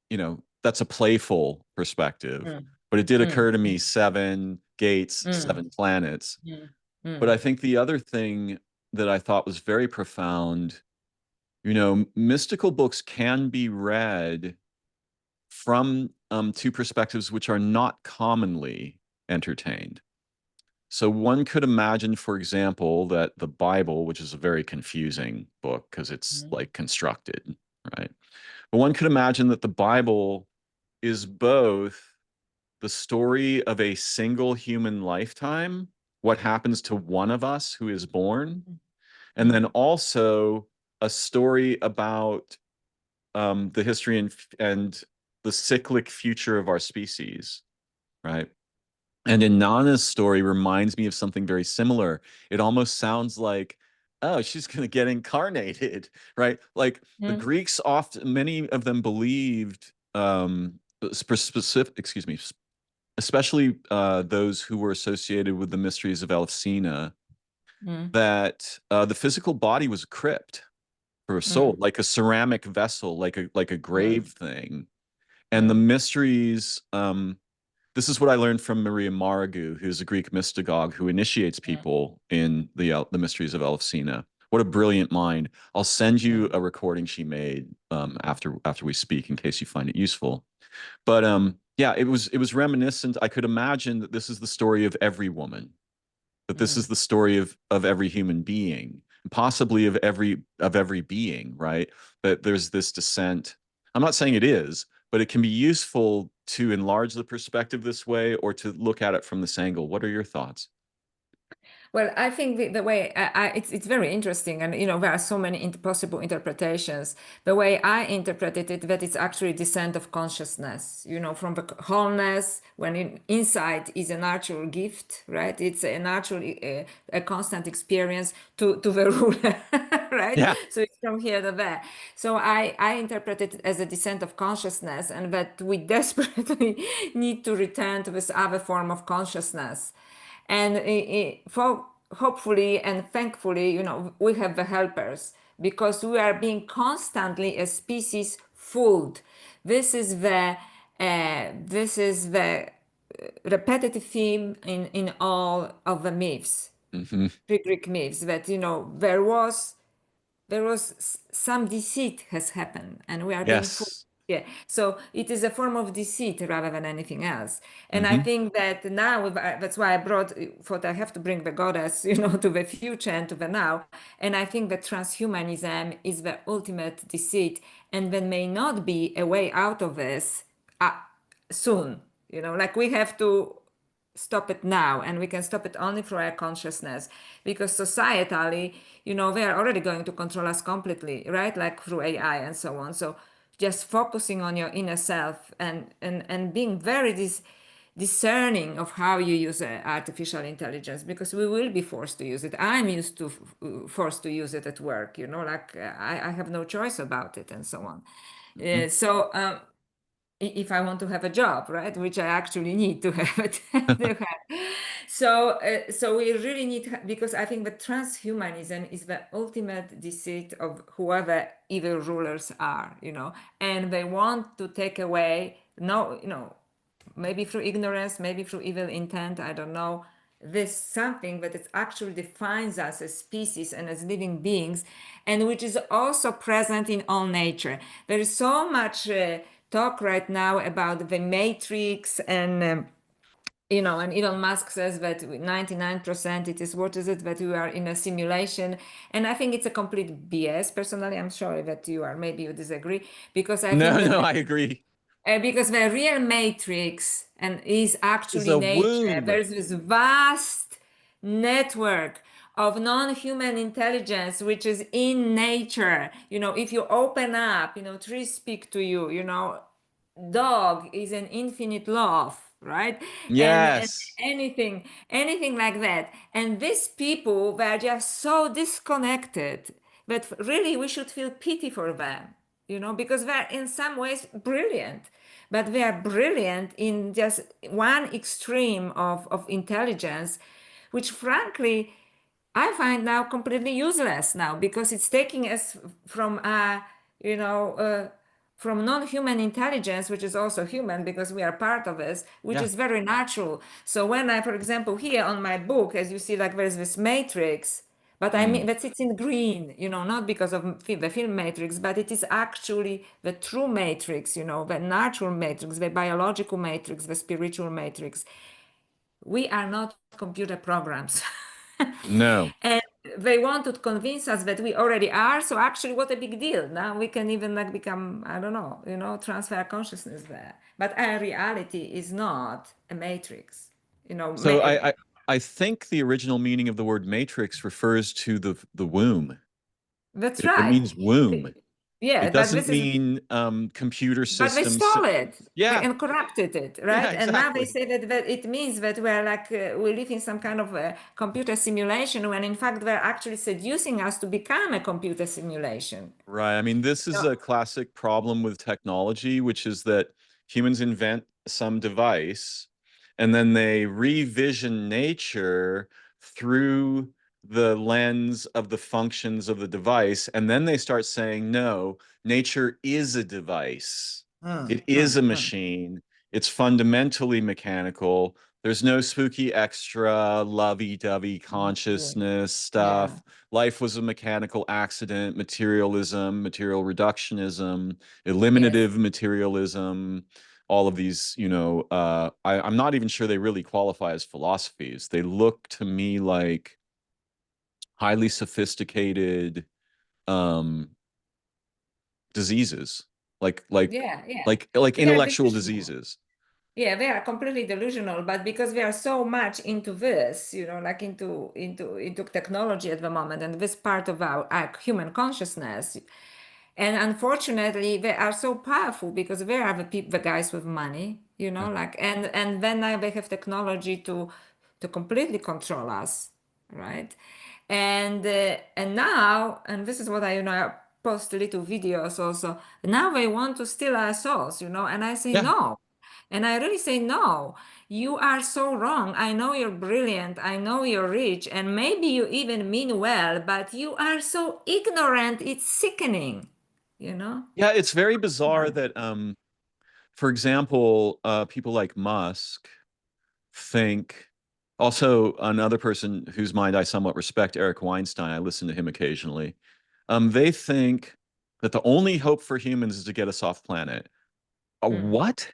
a playful perspective, but it did occur to me 7 gates, Mm-hmm. 7 planets. But Mm-hmm. I think the other thing that I thought was very profound, mystical books can be read from 2 perspectives which are not commonly entertained. So one could imagine, for example, that the Bible, which is a very confusing book because it's like constructed, right? But one could imagine that the Bible is both the story of a single human lifetime, what happens to one of us who is born, and then also a story about the history and the cyclic future of our species, right? And Inanna's story reminds me of something very similar. It almost sounds like, oh, she's going to get incarnated, right? Like the Mm-hmm. Greeks often, many of them believed, specific, excuse me, especially those who were associated with the mysteries of Elfsina, that the physical body was a crypt for a soul, Mm-hmm. like a ceramic vessel, like a grave thing. And the Mm-hmm. mysteries, this is what I learned from Maria Marigu, who's a Greek mystagogue who initiates people in the mysteries of Elfsina. What a brilliant mind! I'll send you a recording she made after we speak in case you find it useful. But yeah, it was reminiscent. I could imagine that this is the story of every woman, that this is the story of every human being, possibly of every being, right? That there's this descent. I'm not saying it is, but it can be useful to enlarge the perspective this way or to look at it from this angle. What are your thoughts? Well, I think the way it's very interesting, and there are so many possible interpretations. The way I interpreted it, that it's actually descent of consciousness, from the wholeness, when insight is a natural gift, right? It's a natural, a constant experience to the ruler, right? Yeah. So it's from here to there. So I interpret it as a descent of consciousness, and that we desperately need to return to this other form of consciousness. And for hopefully and thankfully, we have the helpers, because we are being constantly a species fooled. This is the repetitive theme in all of the myths, Hmm. pre-Greek myths, that there was some deceit has happened, and we are being fooled. Yes. Yeah, so it is a form of deceit rather than anything else. And I Hmm. think that now that's why I thought I have to bring the goddess, to the future and to the now. And I think that transhumanism is the ultimate deceit, and there may not be a way out of this uh, soon. Like we have to stop it now, and we can stop it only through our consciousness, because societally, they are already going to control us completely, right? Like through AI and so on. So just focusing on your inner self, and being very discerning of how you use artificial intelligence, because we will be forced to use it. I'm used to forced to use it at work, like I have no choice about it, and so on. Hmm. So if I want to have a job, right? Which I actually need to have it. To have. So we really need, because I think that transhumanism is the ultimate deceit of whoever evil rulers are, and they want to take away, no, maybe through ignorance, maybe through evil intent, I don't know, this something that it actually defines us as species and as living beings, and which is also present in all nature. There is so much talk right now about the matrix, and Elon Musk says that 99% it is, what is it, that we are in a simulation. And I think it's a complete BS. Personally, I'm sure that maybe you disagree, because I think No, that no, I agree. because the real matrix and is Is actually a nature. womb. There's this vast network of non-human intelligence which is in nature. If you open up, trees speak to you, dog is an infinite love, right? And Yes. anything like that. And these people were just so disconnected that really we should feel pity for them, because they're in some ways brilliant, but they are brilliant in just one extreme of intelligence, which frankly I find now completely useless now, because it's taking us from you know uh, from non-human intelligence, which is also human because we are part of it, which Yeah. is very natural. So when I, for example, here on my book, as you see, like there's this matrix, but I mean Mm. that it's in green, not because of the film matrix, but it is actually the true matrix, the natural matrix, the biological matrix, the spiritual matrix. We are not computer programs. No. And they want to convince us that we already are. So actually, what a big deal. Now we can even like become, I don't know, transfer consciousness there. But our reality is not a matrix. You know, So ma- I think the original meaning of the word matrix refers to the womb. that's It right. means womb. Yeah, It but doesn't this is mean computer but they systems. stole it. They Yeah, and corrupted it, yeah, right? And now they exactly. say that it means that we're like we live in some kind of a computer simulation, when in fact they're actually seducing us to become a computer simulation. Right. I mean, this is So, a classic problem with technology, which is that humans invent some device and then they revision nature through the lens of the functions of the device. And then they start saying, no, nature is a device. It is a machine. It's fundamentally mechanical. There's no spooky extra lovey-dovey yeah, consciousness yeah, stuff. Life was a mechanical accident, materialism, material reductionism, yes, eliminative materialism, all of these, I'm not even sure they really qualify as philosophies. They look to me like highly sophisticated um, diseases, like like yeah, yeah. like They are intellectual delusional. diseases. Yeah, they are completely delusional, but because we are so much into this, like into technology at the moment, and this part of our human consciousness, and unfortunately, they are so powerful because they are the guys with money, Yeah. like, and then now they have technology to completely control us, right? And now, and this is what I post little videos also. Now they want to steal our souls, and I say Yeah. no. And I really say, no, you are so wrong. I know you're brilliant. I know you're rich. And maybe you even mean well, but you are so ignorant. It's sickening, you know? Yeah, it's very bizarre Yeah. that for example, people like Musk think, also another person whose mind I somewhat respect, Eric Weinstein, I listen to him occasionally. They think that the only hope for humans is to get us off planet. Mm. What?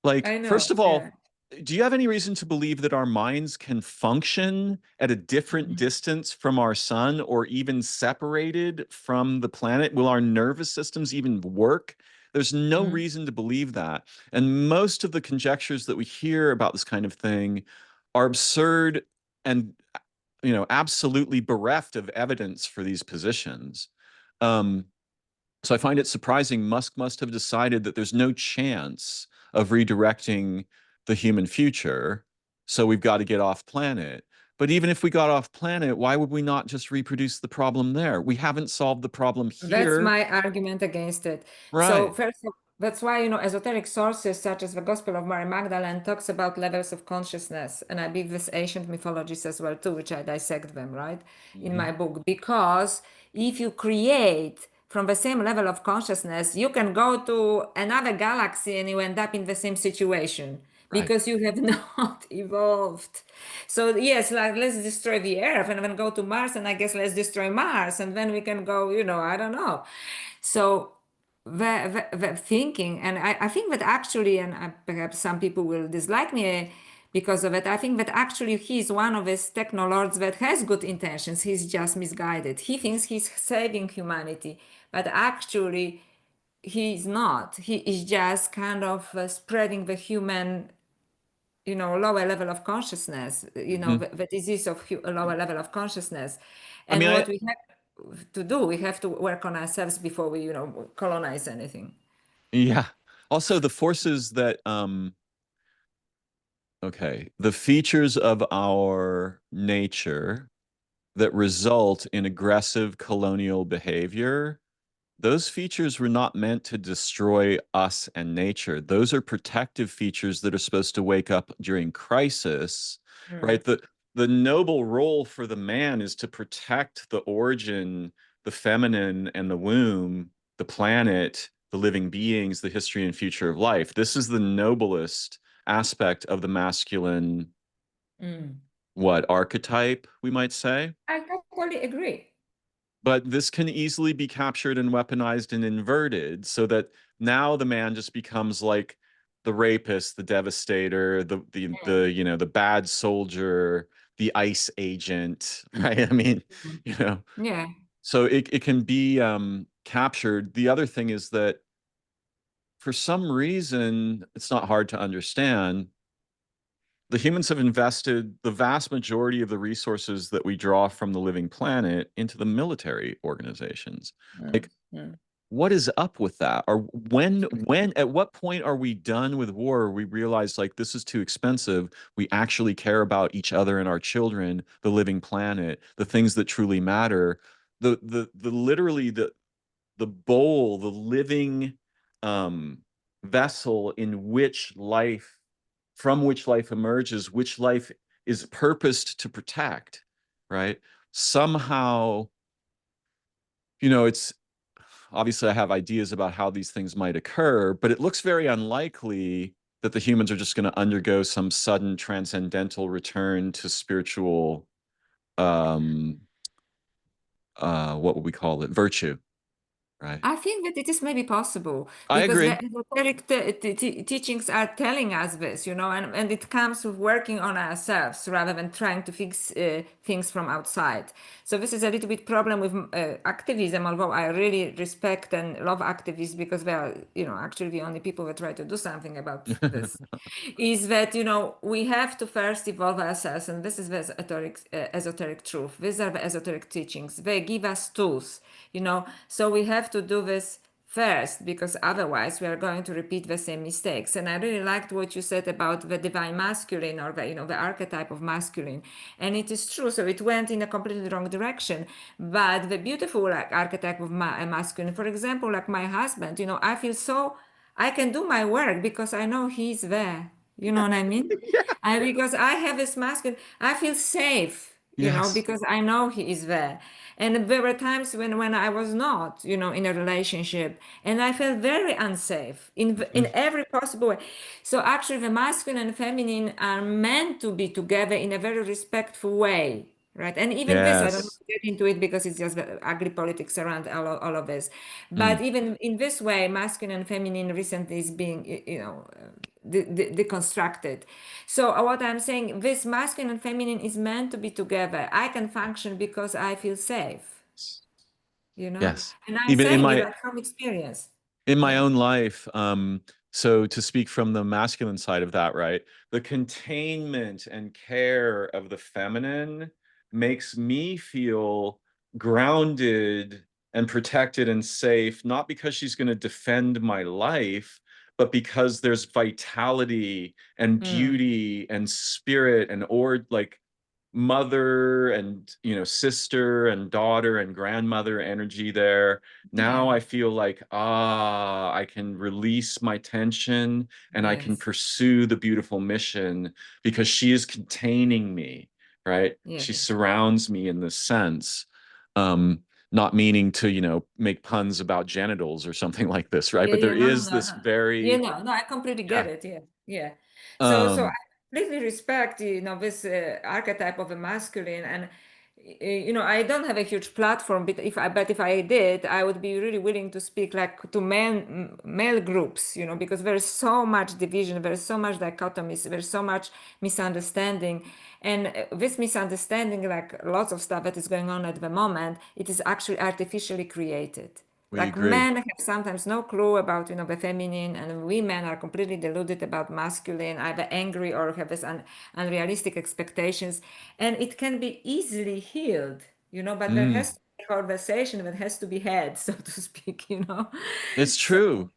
Like, I first know. of all, Yeah. do you have any reason to believe that our minds can function at a different Mhm. distance from our sun or even separated from the planet? Will our nervous systems even work? There's no Mhm. reason to believe that. And most of the conjectures that we hear about this kind of thing are absurd and absolutely bereft of evidence for these positions. Um, so I find it surprising Musk must have decided that there's no chance of redirecting the human future. So we've got to get off planet. But even if we got off planet, why would we not just reproduce the problem there? We haven't solved the problem That's here. my argument against it. So Right. That's why, esoteric sources such as the Gospel of Mary Magdalene talks about levels of consciousness. And I believe this ancient mythologies as well too, which I dissect them, right, in Hmm. my book. Because if you create from the same level of consciousness, you can go to another galaxy and you end up in the same situation Right. because you have not evolved. So yes, like let's destroy the Earth and then go to Mars, and I guess let's destroy Mars, and then we can go, I don't know. So the thinking, and I think that actually, and perhaps some people will dislike me because of it, I think that actually he's one of these technoloords that has good intentions. He's just misguided. He thinks he's saving humanity, but actually he's not. He is just kind of spreading the human, lower level of consciousness, Hmm. the disease of a lower level of consciousness. I mean, And what we have to do, we have to work on ourselves before we, colonize anything. yeah. Also, the forces that, okay, the features of our nature that result in aggressive colonial behavior, those features were not meant to destroy us and nature. Those are protective features that are supposed to wake up during crisis, Mm, right? The noble role for the man is to protect the origin, the feminine and the womb, the planet, the living beings, the history and future of life. This is the noblest aspect of the masculine, mm. what, archetype, we might say. I totally agree. But this can easily be captured and weaponized and inverted so that now the man just becomes like the rapist, the devastator, the the bad soldier, the ICE agent, right? I mean, Mm. you know, Yeah. so it can be captured. The other thing is that for some reason, it's not hard to understand. The humans have invested the vast majority of the resources that we draw from the living planet into the military organizations. Mm, Like, mm. what is up with that? Or at what point are we done with war? We realize like this is too expensive. We actually care about each other and our children, the living planet, the things that truly matter. The literally the bowl, the living um, vessel in which life, from which life emerges, which life is purposed to protect, right? Somehow, it's obviously I have ideas about how these things might occur, but it looks very unlikely that the humans are just going to undergo some sudden transcendental return to spiritual, um, what would we call it? Virtue, right? I think that it is maybe possible I because the agree. esoteric teachings are telling us this, and it comes with working on ourselves rather than trying to fix things from outside. So this is a little bit problem with activism, although I really respect and love activists because they are, actually the only people that try to do something about this. Is that we have to first evolve ourselves, and this is the esoteric truth. These are the esoteric teachings. They give us tools, so we have to do this first because otherwise we are going to repeat the same mistakes. And I really liked what you said about the divine masculine, or the archetype of masculine, and it is true. So it went in a completely wrong direction, but the beautiful like archetype of masculine, for example, like my husband, I feel so I can do my work because I know he's there. You know what I mean? Because I have this masculine, I feel safe, Yes. because I know he is there. And there were times when I was not, in a relationship, and I felt very unsafe in Mhm. every possible way. So actually, the masculine and feminine are meant to be together in a very respectful way. Right. And even this, I don't want Yes. to get into it because it's just the ugly politics around all of this. Mm. But even in this way, masculine and feminine recently is being, deconstructed. So what I'm saying, this masculine and feminine is meant to be together. I can function because I feel safe, Yes. and I'm Even saying it from experience. in my Yeah. own life, so to speak from the masculine side of that, right? The containment and care of the feminine makes me feel grounded and protected and safe, not because she's going to defend my life, but because there's vitality and Mm, beauty and spirit and or like mother and, sister and daughter and grandmother energy there. Now Yeah. I feel like, I can release my tension and I can Yes. pursue the beautiful mission because she is containing me, right? She Yes. surrounds me in this sense. Um, Not meaning to, make puns about genitals or something like this, right? Yeah, But there yeah, no, no, is no, this no. You very, know, no, I completely get yeah. it. Yeah, yeah. So I Um, completely respect, this archetype of a masculine, and I don't have a huge platform, but if I did, I would be really willing to speak like to male groups, because there's so much division, there's so much dichotomies, there's so much misunderstanding, and this misunderstanding, like lots of stuff that is going on at the moment, it is actually artificially created. we Like agree. men have sometimes no clue about, the feminine, and women are completely deluded about masculine, either angry or have this unrealistic expectations. And it can be easily healed, but there Mm. has to be a conversation that has to be had, so to speak. It's So, true.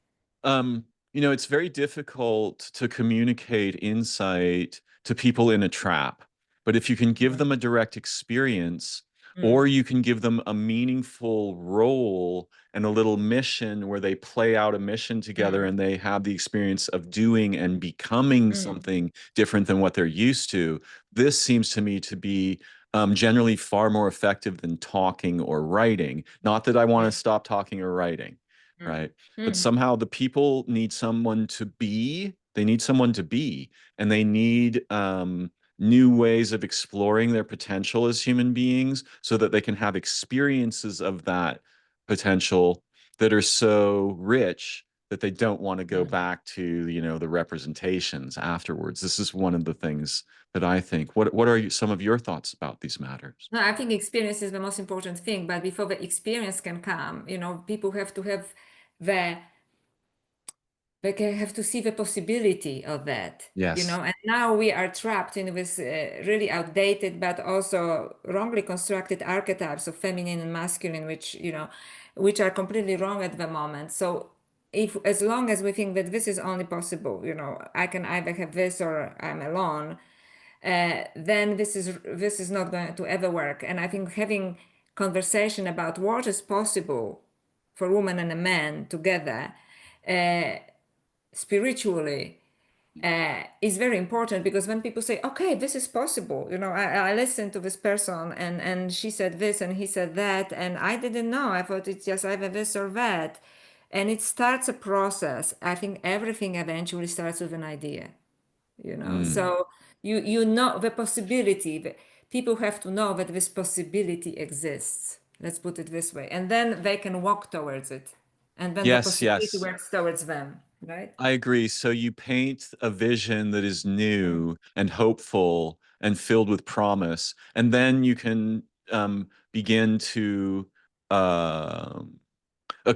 It's very difficult to communicate insight to people in a trap. But if you can give mm, them a direct experience, mm, or you can give them a meaningful role and a little mission where they play out a mission together mm, and they have the experience of doing and becoming mm, something different than what they're used to, this seems to me to be generally far more effective than talking or writing. Not that I want to mm, stop talking or writing, mm, right? But mm, somehow the people need someone to be, they need someone to be, and they need new ways of exploring their potential as human beings so that they can have experiences of that potential that are so rich that they don't want to go mm. back to, the representations afterwards. This is one of the things that I think. What are some of your thoughts about these matters? No, I think experience is the most important thing, but before the experience can come, people have to have the they can have to see the possibility of that, Yes. and now we are trapped in this really outdated but also wrongly constructed archetypes of feminine and masculine, which are completely wrong at the moment. So if as long as we think that this is only possible, I can either have this or I'm alone, then this is not going to ever work. And I think having conversation about what is possible for woman and a man together, uh, spiritually, is very important, because when people say, okay, this is possible, I listened to this person, and she said this and he said that, and I didn't know, I thought it's just either this or that, and it starts a process. I think everything eventually starts with an idea, Mm. so you know the possibility. People have to know that this possibility exists, let's put it this way, and then they can walk towards it, and then the Yes, possibility yes. works towards them, right? I agree. So you paint a vision that is Mm. new and hopeful and filled with promise, and then you can begin to um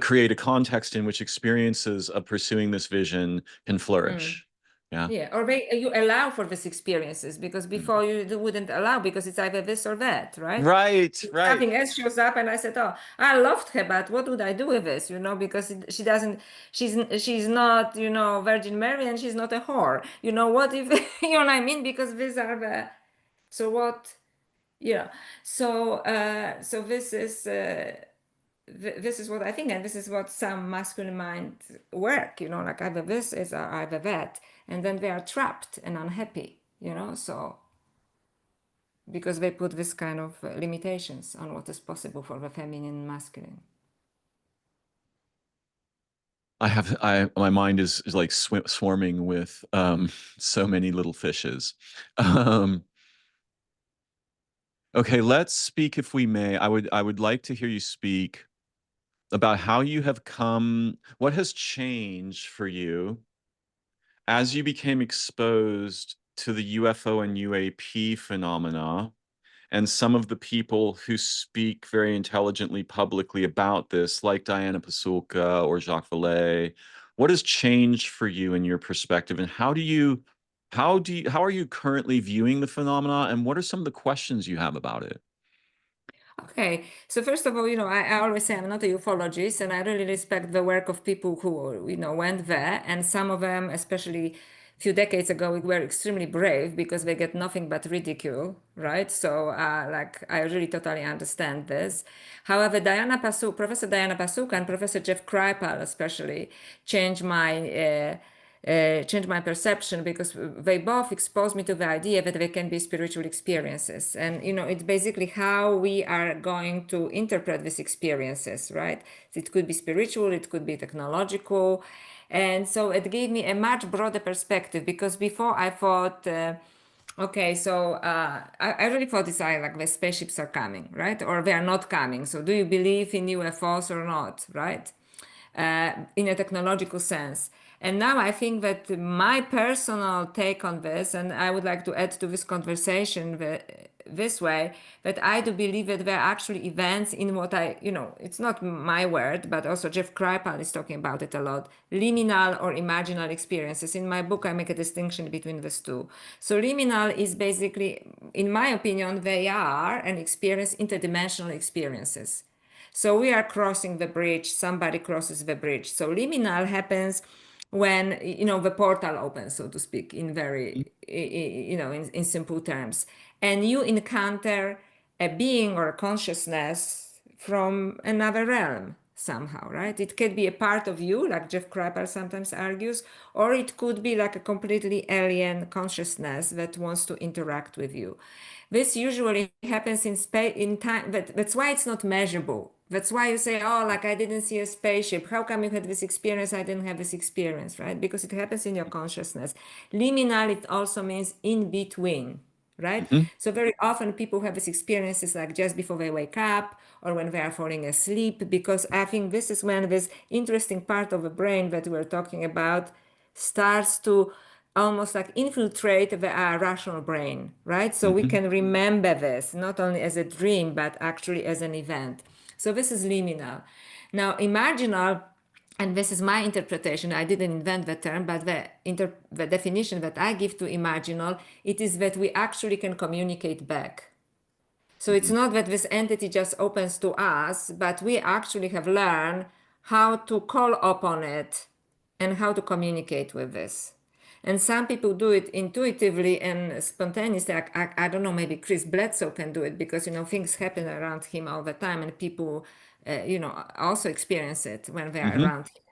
create a context in which experiences of pursuing this vision can Mm. flourish. Yeah. Yeah, or you allow for these experiences, because Mm. before you wouldn't allow, because it's either this or that, right? Right, If right. something else shows up, and I said, "Oh, I loved her, but what would I do with this?" Because she doesn't, she's not, Virgin Mary, and she's not a whore. What if, you know what I mean? Because these are the, so what, yeah. So this is. This is what I think, and this is what some masculine mind work, like either this is or either that, and then they are trapped and unhappy, so because they put this kind of limitations on what is possible for the feminine and masculine. My mind is like swarming with so many little fishes. Um, okay, let's speak if we may. I would like to hear you speak about how you have come, what has changed for you as you became exposed to the UFO and UAP phenomena, and some of the people who speak very intelligently publicly about this, like Diana Pasulka or Jacques Vallée. What has changed for you in your perspective, and how are you currently viewing the phenomena, and what are some of the questions you have about it? Okay, so first of all, I always say I'm not a ufologist, and I really respect the work of people who, went there, and some of them, especially few decades ago we were extremely brave because they get nothing but ridicule, right? So like I really totally understand this. However, Professor Diana Pasuka and Professor Jeff Kripal especially changed my perception because they both exposed me to the idea that they can be spiritual experiences. And, it's basically how we are going to interpret these experiences, right? It could be spiritual, it could be technological. And so it gave me a much broader perspective because before I thought, okay, so I really thought it's like the spaceships are coming, right? Or they are not coming. So do you believe in UFOs or not, right? In a technological sense. And now I think that my personal take on this, and I would like to add to this conversation this way, that I do believe that there are actually events in what it's not my word, but also Jeff Kripal is talking about it a lot, liminal or imaginal experiences. In my book, I make a distinction between these two. So liminal is basically, in my opinion, they are an experience, interdimensional experiences. So we are crossing the bridge, somebody crosses the bridge. So liminal happens when the portal opens, so to speak, in very in simple terms, and you encounter a being or a consciousness from another realm somehow, right? It could be a part of you, like Jeff Kripal sometimes argues, or it could be like a completely alien consciousness that wants to interact with you. This usually happens in space, in time. That's why it's not measurable. That's why you say, oh, like I didn't see a spaceship. How come you had this experience? I didn't have this experience, right? Because it happens in your consciousness. Liminal, it also means in between, right? Hmm. So very often people have these experiences like just before they wake up or when they are falling asleep, because I think this is when this interesting part of the brain that we're talking about starts to almost like infiltrate the rational brain, right? So we Hmm. can remember this not only as a dream, but actually as an event. So this is liminal. Now, imaginal, and this is my interpretation, I didn't invent the term, but the definition that I give to imaginal, it is that we actually can communicate back. So it's not that this entity just opens to us, but we actually have learned how to call upon it and how to communicate with this. And some people do it intuitively and spontaneously. I don't know, maybe Chris Bledsoe can do it because, things happen around him all the time and people, also experience it when they are Hmm. around him.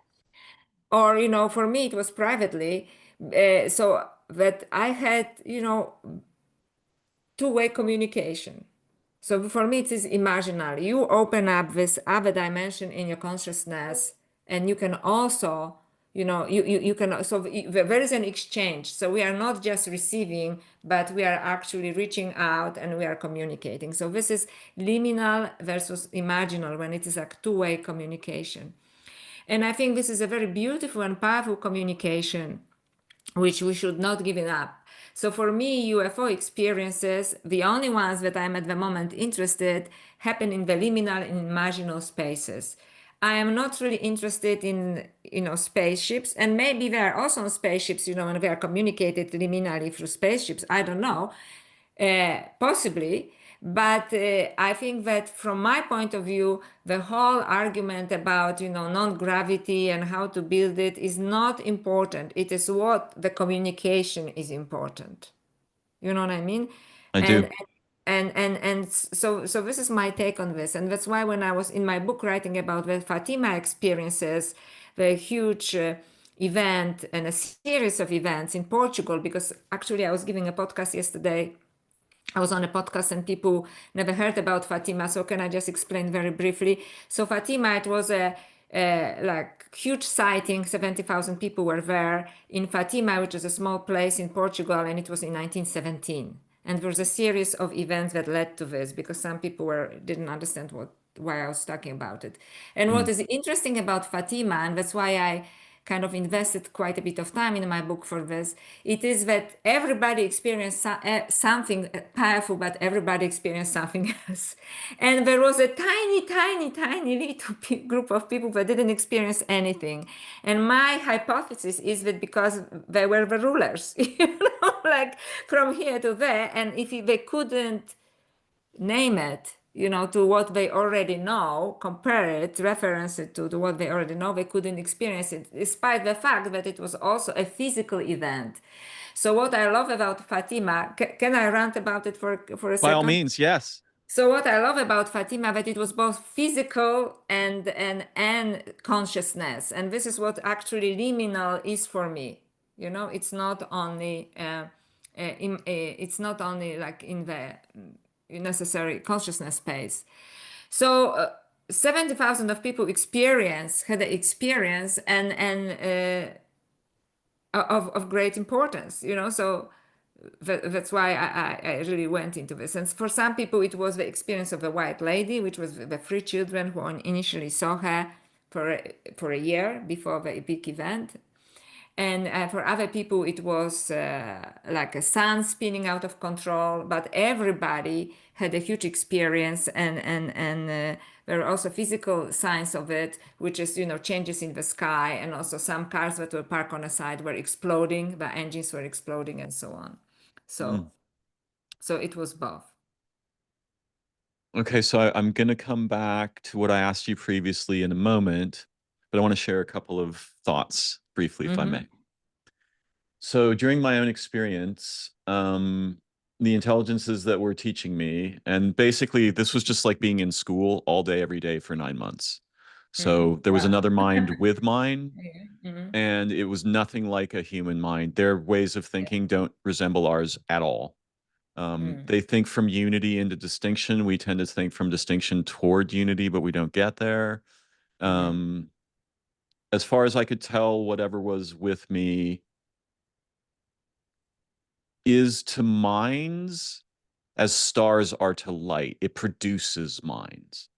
Or, for me, it was privately. So that I had, two-way communication. So for me, it is imaginary. You open up this other dimension in your consciousness, and you can also, you can. So there is an exchange. So we are not just receiving, but we are actually reaching out and we are communicating. So this is liminal versus imaginal when it is like two-way communication. And I think this is a very beautiful and powerful communication which we should not give it up. So for me, UFO experiences, the only ones that I'm at the moment interested, happen in the liminal and imaginal spaces. I am not really interested in spaceships, and maybe there are also spaceships, and they are communicated liminally through spaceships. I don't know, possibly. But I think that from my point of view, the whole argument about non-gravity and how to build it is not important. It is what the communication is important. You know what I mean? I And do. so this is my take on this, and that's why when I was in my book writing about the Fatima experiences, the huge event and a series of events in Portugal, because actually I was giving a podcast yesterday. I was on a podcast and people never heard about Fatima, so can I just explain very briefly? So Fatima, it was a like huge sighting. 70,000 people were there in Fatima, which is a small place in Portugal, and it was in 1917. And there was a series of events that led to this because some people didn't understand why I was talking about it. And what Mm. is interesting about Fatima, and that's why I kind of invested quite a bit of time in my book for this, it is that everybody experienced something powerful, but everybody experienced something else. And there was a tiny, tiny, tiny little group of people that didn't experience anything. And my hypothesis is that because they were the rulers, like from here to there, and if they couldn't name it, to what they already know, compare it, reference it to what they already know, they couldn't experience it, despite the fact that it was also a physical event. So what I love about Fatima, can I rant about it for a By all second? means, yes. So what I love about Fatima, that it was both physical and consciousness, and this is what actually liminal is for me. It's not only it's not only like in the necessary consciousness space. So 70,000 of people had the experience and of great importance. So that's why I really went into this. And for some people, it was the experience of the White Lady, which was the three children who initially saw her for a year before the big event. And for other people, it was like a sun spinning out of control. But everybody had a huge experience, and there are also physical signs of it, which is changes in the sky, and also some cars that were parked on the side were exploding, the engines were exploding, and so on. So, Mm. so it was both. Okay, so I'm going to come back to what I asked you previously in a moment, but I want to share a couple of thoughts briefly, if I Mm-hmm. may. So during my own experience, the intelligences that were teaching me, and basically this was just like being in school all day, every day for 9 months. Mm. So there was Wow. another mind with mine, Yeah. Mm-hmm. and it was nothing like a human mind. Their ways of Yeah. thinking don't resemble ours at all. Mm. They think from unity into distinction. We tend to think from distinction toward unity, but we don't get there. Mm. Um, as far as I could tell, whatever was with me is to minds as stars are to light. It produces minds,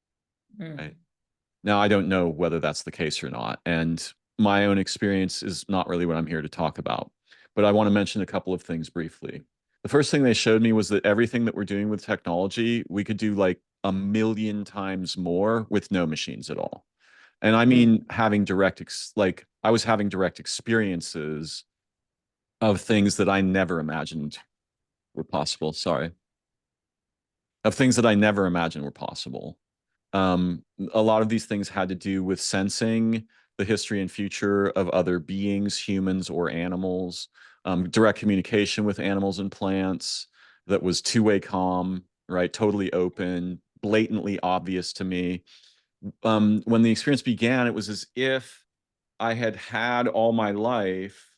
right? Mm. Now, I don't know whether that's the case or not. And my own experience is not really what I'm here to talk about. But I want to mention a couple of things briefly. The first thing they showed me was that everything that we're doing with technology, we could do like a million times more with no machines at all. And I Mm. mean, having like I was having direct experiences of things that I never imagined were possible. Sorry. Of things that I never imagined were possible. A lot of these things had to do with sensing the history and future of other beings, humans or animals, direct communication with animals and plants that was two-way comm, right? Totally open, blatantly obvious to me. When the experience began, it was as if I had had all my life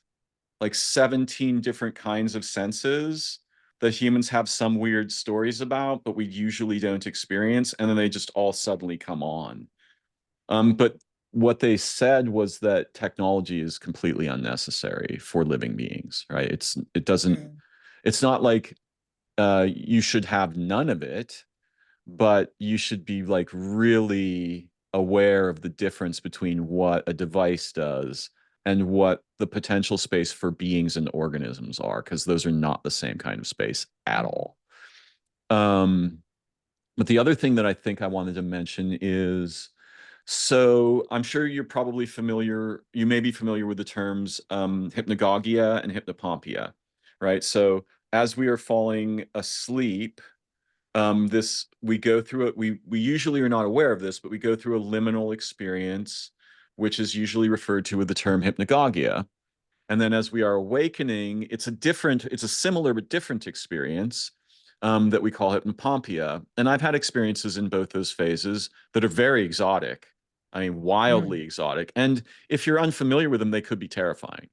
like 17 different kinds of senses that humans have some weird stories about, but we usually don't experience, and then they just all suddenly come on. But what they said was that technology is completely unnecessary for living beings, right? It doesn't, Mm. it's not like you should have none of it, but you should be like really aware of the difference between what a device does and what the potential space for beings and organisms are, because those are not the same kind of space at Mm. all. Um, but the other thing that I think I wanted to mention is, so I'm sure you're probably familiar, you may be familiar with the terms hypnagogia and hypnopompia, right? So as we are falling asleep, this we go through it. We usually are not aware of this, but we go through a liminal experience, which is usually referred to with the term hypnagogia. And then as we are awakening, it's a similar but different experience that we call hypnopompia. And I've had experiences in both those phases that are very exotic. I mean, wildly Mm. exotic. And if you're unfamiliar with them, they could be terrifying.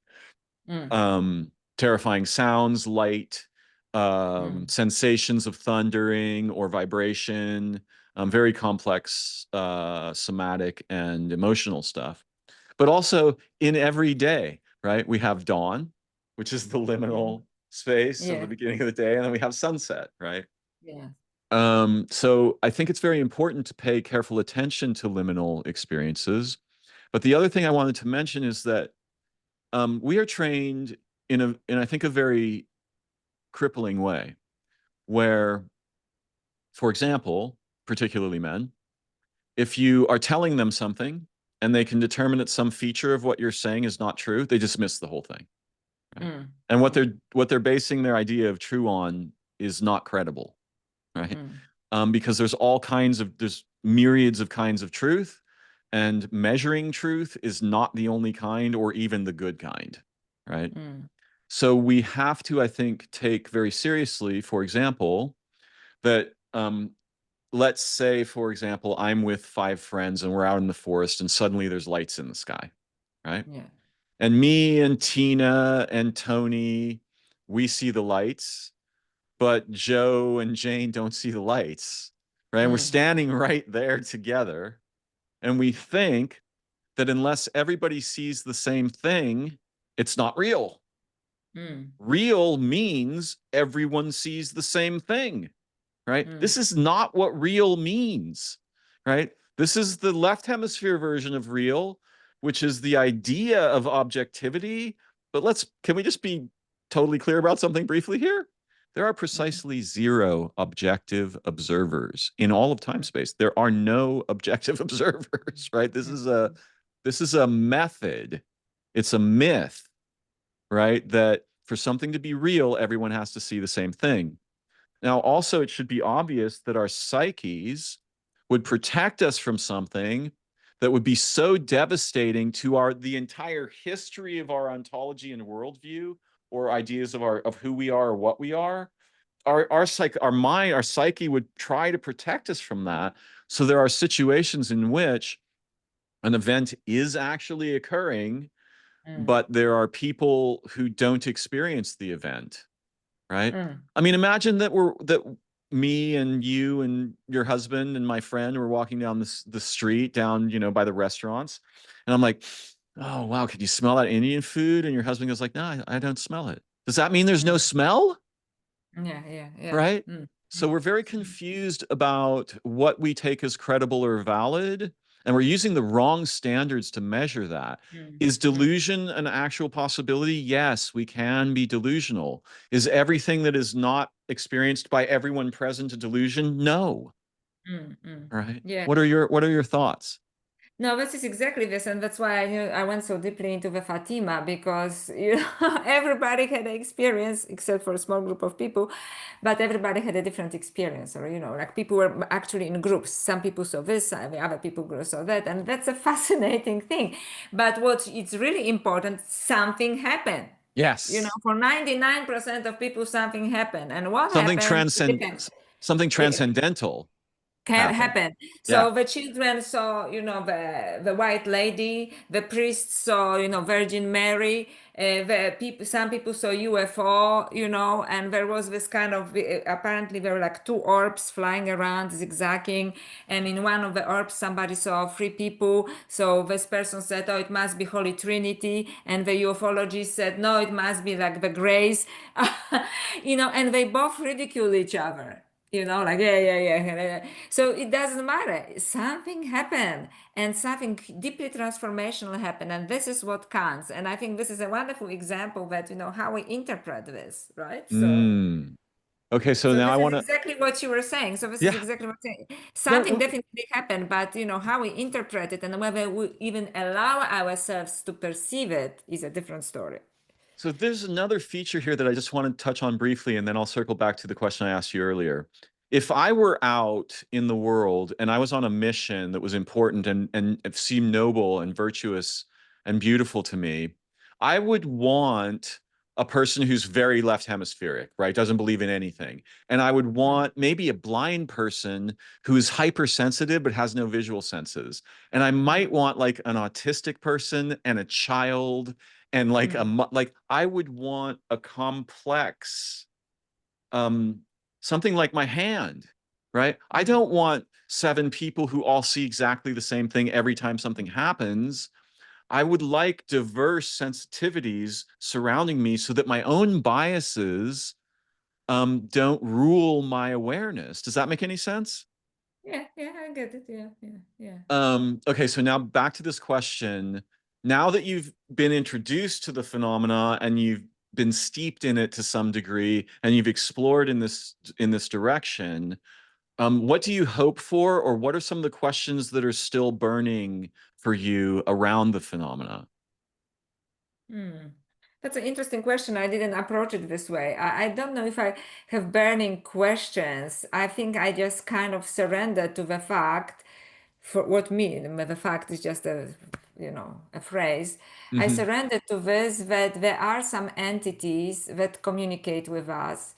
Mm. um, Terrifying sounds, light, Mm. sensations of thundering or vibration, very complex somatic and emotional stuff. But also in every day, right? We have dawn, which is the Mm. liminal space of the Yeah. beginning of the day, and then we have sunset, right? Yeah. So I think it's very important to pay careful attention to liminal experiences. But the other thing I wanted to mention is that we are trained in I think a very crippling way, where, for example, particularly men, if you are telling them something and they can determine that some feature of what you're saying is not true, they dismiss the whole thing, right? Mm. And Mm. what they're basing their idea of true on is not credible, right? Mm. because there's myriads of kinds of truth, and measuring truth is not the only kind or even the good kind, right? Mm. So we have to, I think, take very seriously, for example, that let's say, for example, I'm with 5 friends and we're out in the forest and suddenly there's lights in the sky, right? Yeah. And me and Tina and Tony, we see the lights, but Joe and Jane don't see the lights, right? And we're Mm. standing right there together. And we think that unless everybody sees the same thing, it's not real. Mm. Real means everyone sees the same thing, right? Mm. This is not what real means, right? This is the left hemisphere version of real, which is the idea of objectivity. But can we just be totally clear about something briefly here? There are Mm. precisely 0 objective observers in all of time space. There are no objective observers, right? Mm. This is a method. It's a myth, right? That for something to be real, everyone has to see the same thing. Now, also, it should be obvious that our psyches would protect us from something that would be so devastating to the entire history of our ontology and worldview, or ideas of who we are or what we are. Our mind, our psyche would try to protect us from that. So there are situations in which an event is actually occurring, Mm. but there are people who don't experience the event, right? Mm. I mean, imagine that me and you and your husband and my friend were walking down the street down, by the restaurants, and I'm like, oh wow, could you smell that Indian food? And your husband goes like, no, I don't smell it. Does that mean there's no Mm. smell? Yeah, yeah, yeah. Right? Mm. So Mm. we're very confused about what we take as credible or valid, and we're using the wrong standards to measure that. Mm. Is Mm. delusion an actual possibility? Yes, we can be delusional. Is everything that is not experienced by everyone present a delusion? No. Mm. Mm. Right? Yeah. What are your thoughts? No, this is exactly this, and that's why I went so deeply into the Fatima, because everybody had an experience except for a small group of people, but everybody had a different experience, or like people were actually in groups. Some people saw this, the other people saw that, and that's a fascinating thing. But what it's really important, something happened. Yes. For 99% of people, something happened, and what Something happened transcend depends. something transcendental Can happened. happen. Yeah. So the children saw, the white lady. The priests saw, Virgin Mary. The people, some people saw UFO, and there was this kind of apparently there were like 2 orbs flying around, zigzagging, and in one of the orbs somebody saw 3 people. So this person said, "Oh, it must be Holy Trinity," and the ufologist said, "No, it must be like the Grace," and they both ridicule each other. Like, yeah, yeah, yeah, yeah, yeah. So it doesn't matter. Something happened, and something deeply transformational happened, and this is what counts. And I think this is a wonderful example that how we interpret this, right? So Mm. Okay, so so now I this is want to. exactly what you were saying. So this is Yeah. exactly what I'm saying. No, Something definitely happened, but how we interpret it and whether we even allow ourselves to perceive it is a different story. so there's another feature here that I just want to touch on briefly, and then I'll circle back to the question I asked you earlier. If I were out in the world and I was on a mission that was important and it seemed noble and virtuous and beautiful to me, I would want a person who's very left hemispheric, right? Doesn't believe in anything. And I would Mm. want maybe a blind person who's hypersensitive but has no visual senses. And I might Mm. want like an autistic person and a child, and like Mm. like I would want a complex um something like my hand, right? I Mm. don't want 7 people who all see exactly the same thing every time something happens. I would like diverse sensitivities surrounding me so that my own biases don't rule my awareness. Does that make any sense? Yeah, yeah, I get it. Yeah, yeah, yeah. Okay, so now back to this question. Now that you've been introduced to the phenomena and you've been steeped in it to some degree, and you've explored in this direction, what do you hope for, or what are some of the questions that are still burning for you around the phenomena? Hmm. That's an interesting question. I didn't approach it this way. I don't know if I have burning questions. I think I just kind of surrendered to the fact, for what mean, the fact is just a phrase. I Hmm. surrendered to this that there are some entities that communicate with us.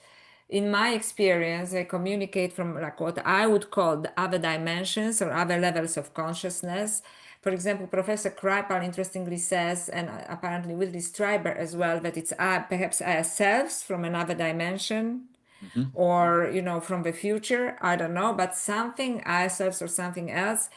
In my experience, they communicate from like what I would call the other dimensions or other levels of consciousness. For example, Professor Kripal interestingly says, and apparently Willy Stryber as well, that it's perhaps ourselves from another dimension Hmm. or from the future. I don't know, but something ourselves or something else,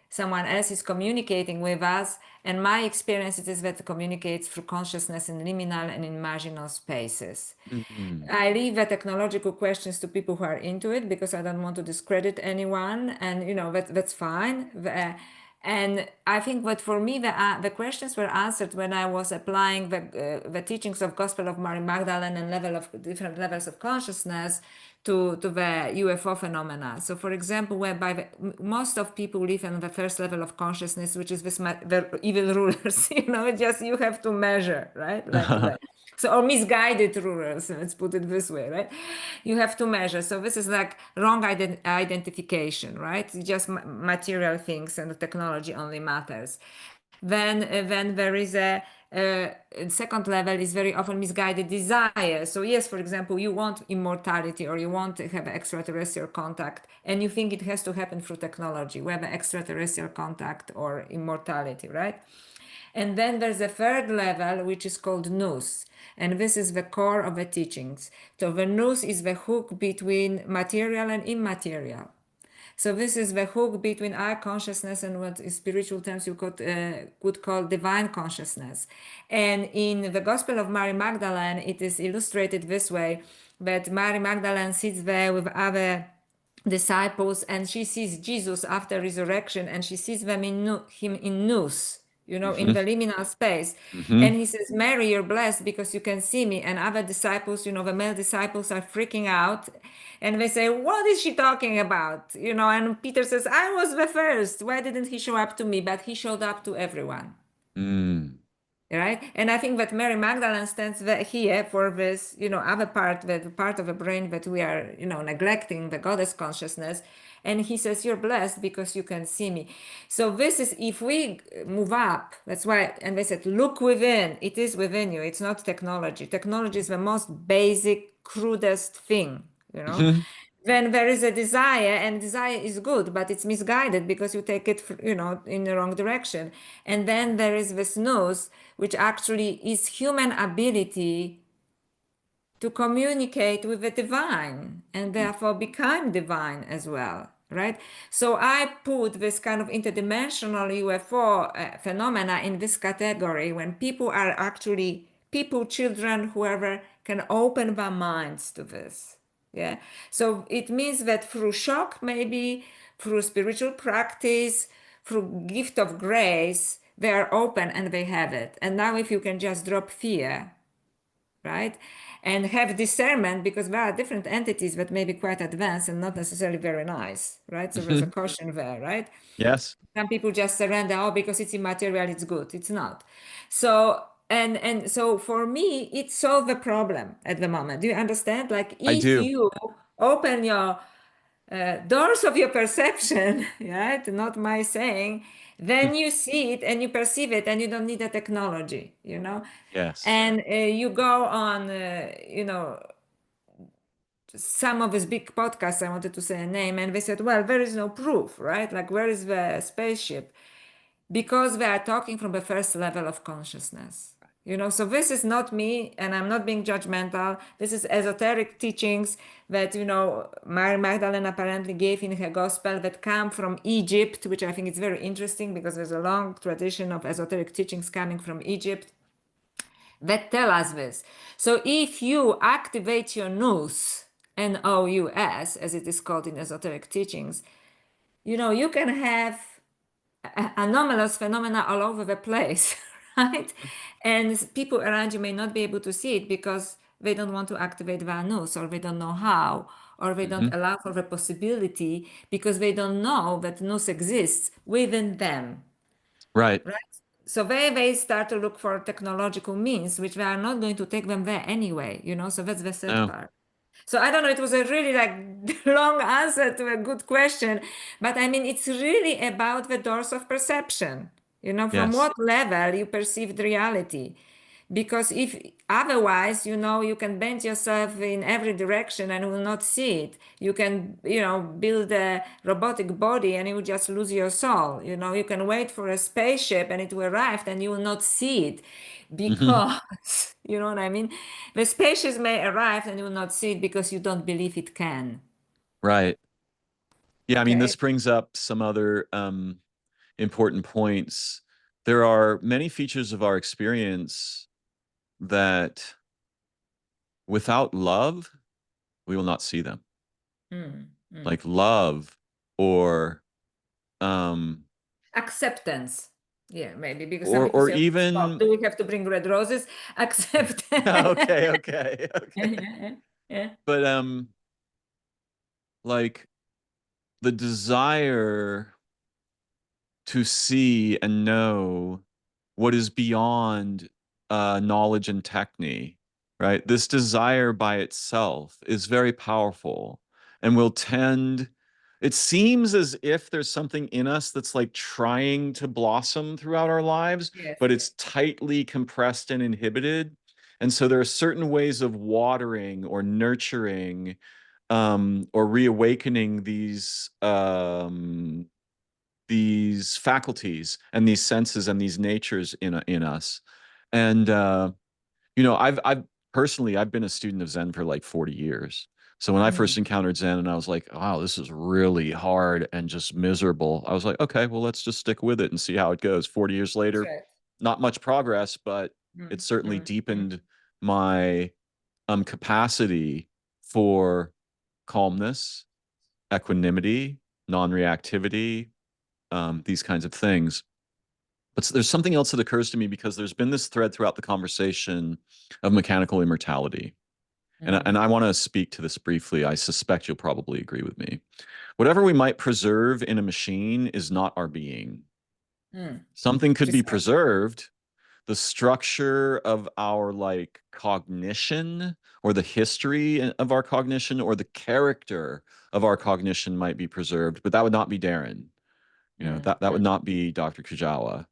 someone else is communicating with us. And my experience is that it communicates through consciousness in liminal and imaginal spaces. Hmm. I leave the technological questions to people who are into it because I don't want to discredit anyone, and that's fine. And I think that for me, the questions were answered when I was applying the teachings of Gospel of Mary Magdalene and level of different levels of consciousness to the UFO phenomena. So, for example, whereby most of people live on the first level of consciousness, which is the evil rulers. Just you have to measure, right? Like the so or misguided rulers. Let's put it this way, right? You have to measure. So this is like wrong identification, right? It's just material things, and the technology only matters. Then there is a second level is very often misguided desire. So yes, for example, you want immortality or you want to have extraterrestrial contact, and you think it has to happen through technology, whether extraterrestrial contact or immortality, right? And then there's a third level, which is called nous. And this is the core of the teachings. So the nous is the hook between material and immaterial. So this is the hook between our consciousness and what in spiritual terms you could call divine consciousness. And in the Gospel of Mary Magdalene, it is illustrated this way that Mary Magdalene sits there with other disciples and she sees Jesus after resurrection and she sees him in nous, in Hmm. the liminal space. Hmm. And he says, Mary, you're blessed because you can see me. And other disciples, the male disciples are freaking out and they say, what is she talking about? And Peter says, I was the first. Why didn't he show up to me? But he showed up to everyone. Mm. Right, and I think that Mary Magdalene stands here for this other part, the part of the brain that we are neglecting, the goddess consciousness. And he says, you're blessed because you can see me. So this is, if we move up, that's why, and they said, look within. It is within you. It's not technology. Technology is the most basic, crudest thing, Mhm. then there is a desire, and desire is good, but it's misguided because you take it in the wrong direction. And then there is this nous, which actually is human ability to communicate with the divine and therefore become divine as well, right? So I put this kind of interdimensional UFO phenomena in this category when people are actually people, children, whoever can open their minds to this. Yeah. So it means that through shock, maybe through spiritual practice, through gift of grace, they are open and they have it. And now if you can just drop fear, right? And have discernment, because there are different entities that may be quite advanced and not necessarily very nice, right? So there's a Mhm. caution there, right? Yes, Some people just surrender, oh, because it's immaterial, it's good. It's not. So and so for me, it solved the problem at the moment. Do you understand? Like I if do. you open your doors of your perception, right? Not my saying, then you see it and you perceive it, and you don't need a technology. Yes. And you go on, some of these big podcasts, I wanted to say a name, and they said, well, there is no proof, right? Like, where is the spaceship? Because they are talking from the first level of consciousness. So this is not me, and I'm not being judgmental. This is esoteric teachings that, Mary Magdalene apparently gave in her gospel that come from Egypt, which I think is very interesting because there's a long tradition of esoteric teachings coming from Egypt that tell us this. So if you activate your nous, nous, as it is called in esoteric teachings, you can have anomalous phenomena all over the place, right? And people around you may not be able to see it because they don't want to activate their nous, or they don't know how, or they don't Hmm. allow for the possibility because they don't know that nous exists within them, Right. right? so they start to look for technological means, which we are not going to take them there anyway, so that's the sad No. part. So I don't know, it was a really like long answer to a good question, but I mean, it's really about the doors of perception, from Yes. what level you perceived reality. Because if otherwise, you can bend yourself in every direction and will not see it. You can, build a robotic body and you will just lose your soul. You can wait for a spaceship and it will arrive and you will not see it Hmm. because, you know what I mean? The spaceships may arrive and you will not see it because you don't believe it can. Right. Yeah, I mean, Okay. this brings up some other important points. There are many features of our experience that without love, we will not see them. Mm, mm. Like love or um Acceptance. Yeah, maybe because some or people or say, "Okay, stop. even Do we have to bring red roses?" Acceptance. okay, okay, Yeah, okay. yeah, yeah. But like the desire to see and know what is beyond knowledge and techne, right? This desire by itself is very powerful and will tend. It seems as if there's something in us that's like trying to blossom throughout our lives, Yes, but yes. it's tightly compressed and inhibited. And so there are certain ways of watering or nurturing or reawakening these faculties and these senses and these natures in us. And I've personally I've been a student of Zen for like 40 years. So when I Mm, first encountered Zen and I was like, wow, this is really hard and just miserable, I was like, okay, well, let's just stick with it and see how it goes. 40 years that's later, right. not much progress, but it Mm, certainly mm, mm, deepened my capacity for calmness, equanimity, non-reactivity, these kinds of things. But there's something else that occurs to me because there's been this thread throughout the conversation of mechanical immortality. And mm, I want to speak to this briefly. I suspect you'll probably agree with me. Whatever we might preserve in a machine is not our being. mm. Something could be Precise. preserved. The structure of our like cognition or the history of our cognition or the character of our cognition might be preserved, but that would not be Darren. Mm, That would mm, not be Dr. Kujawa.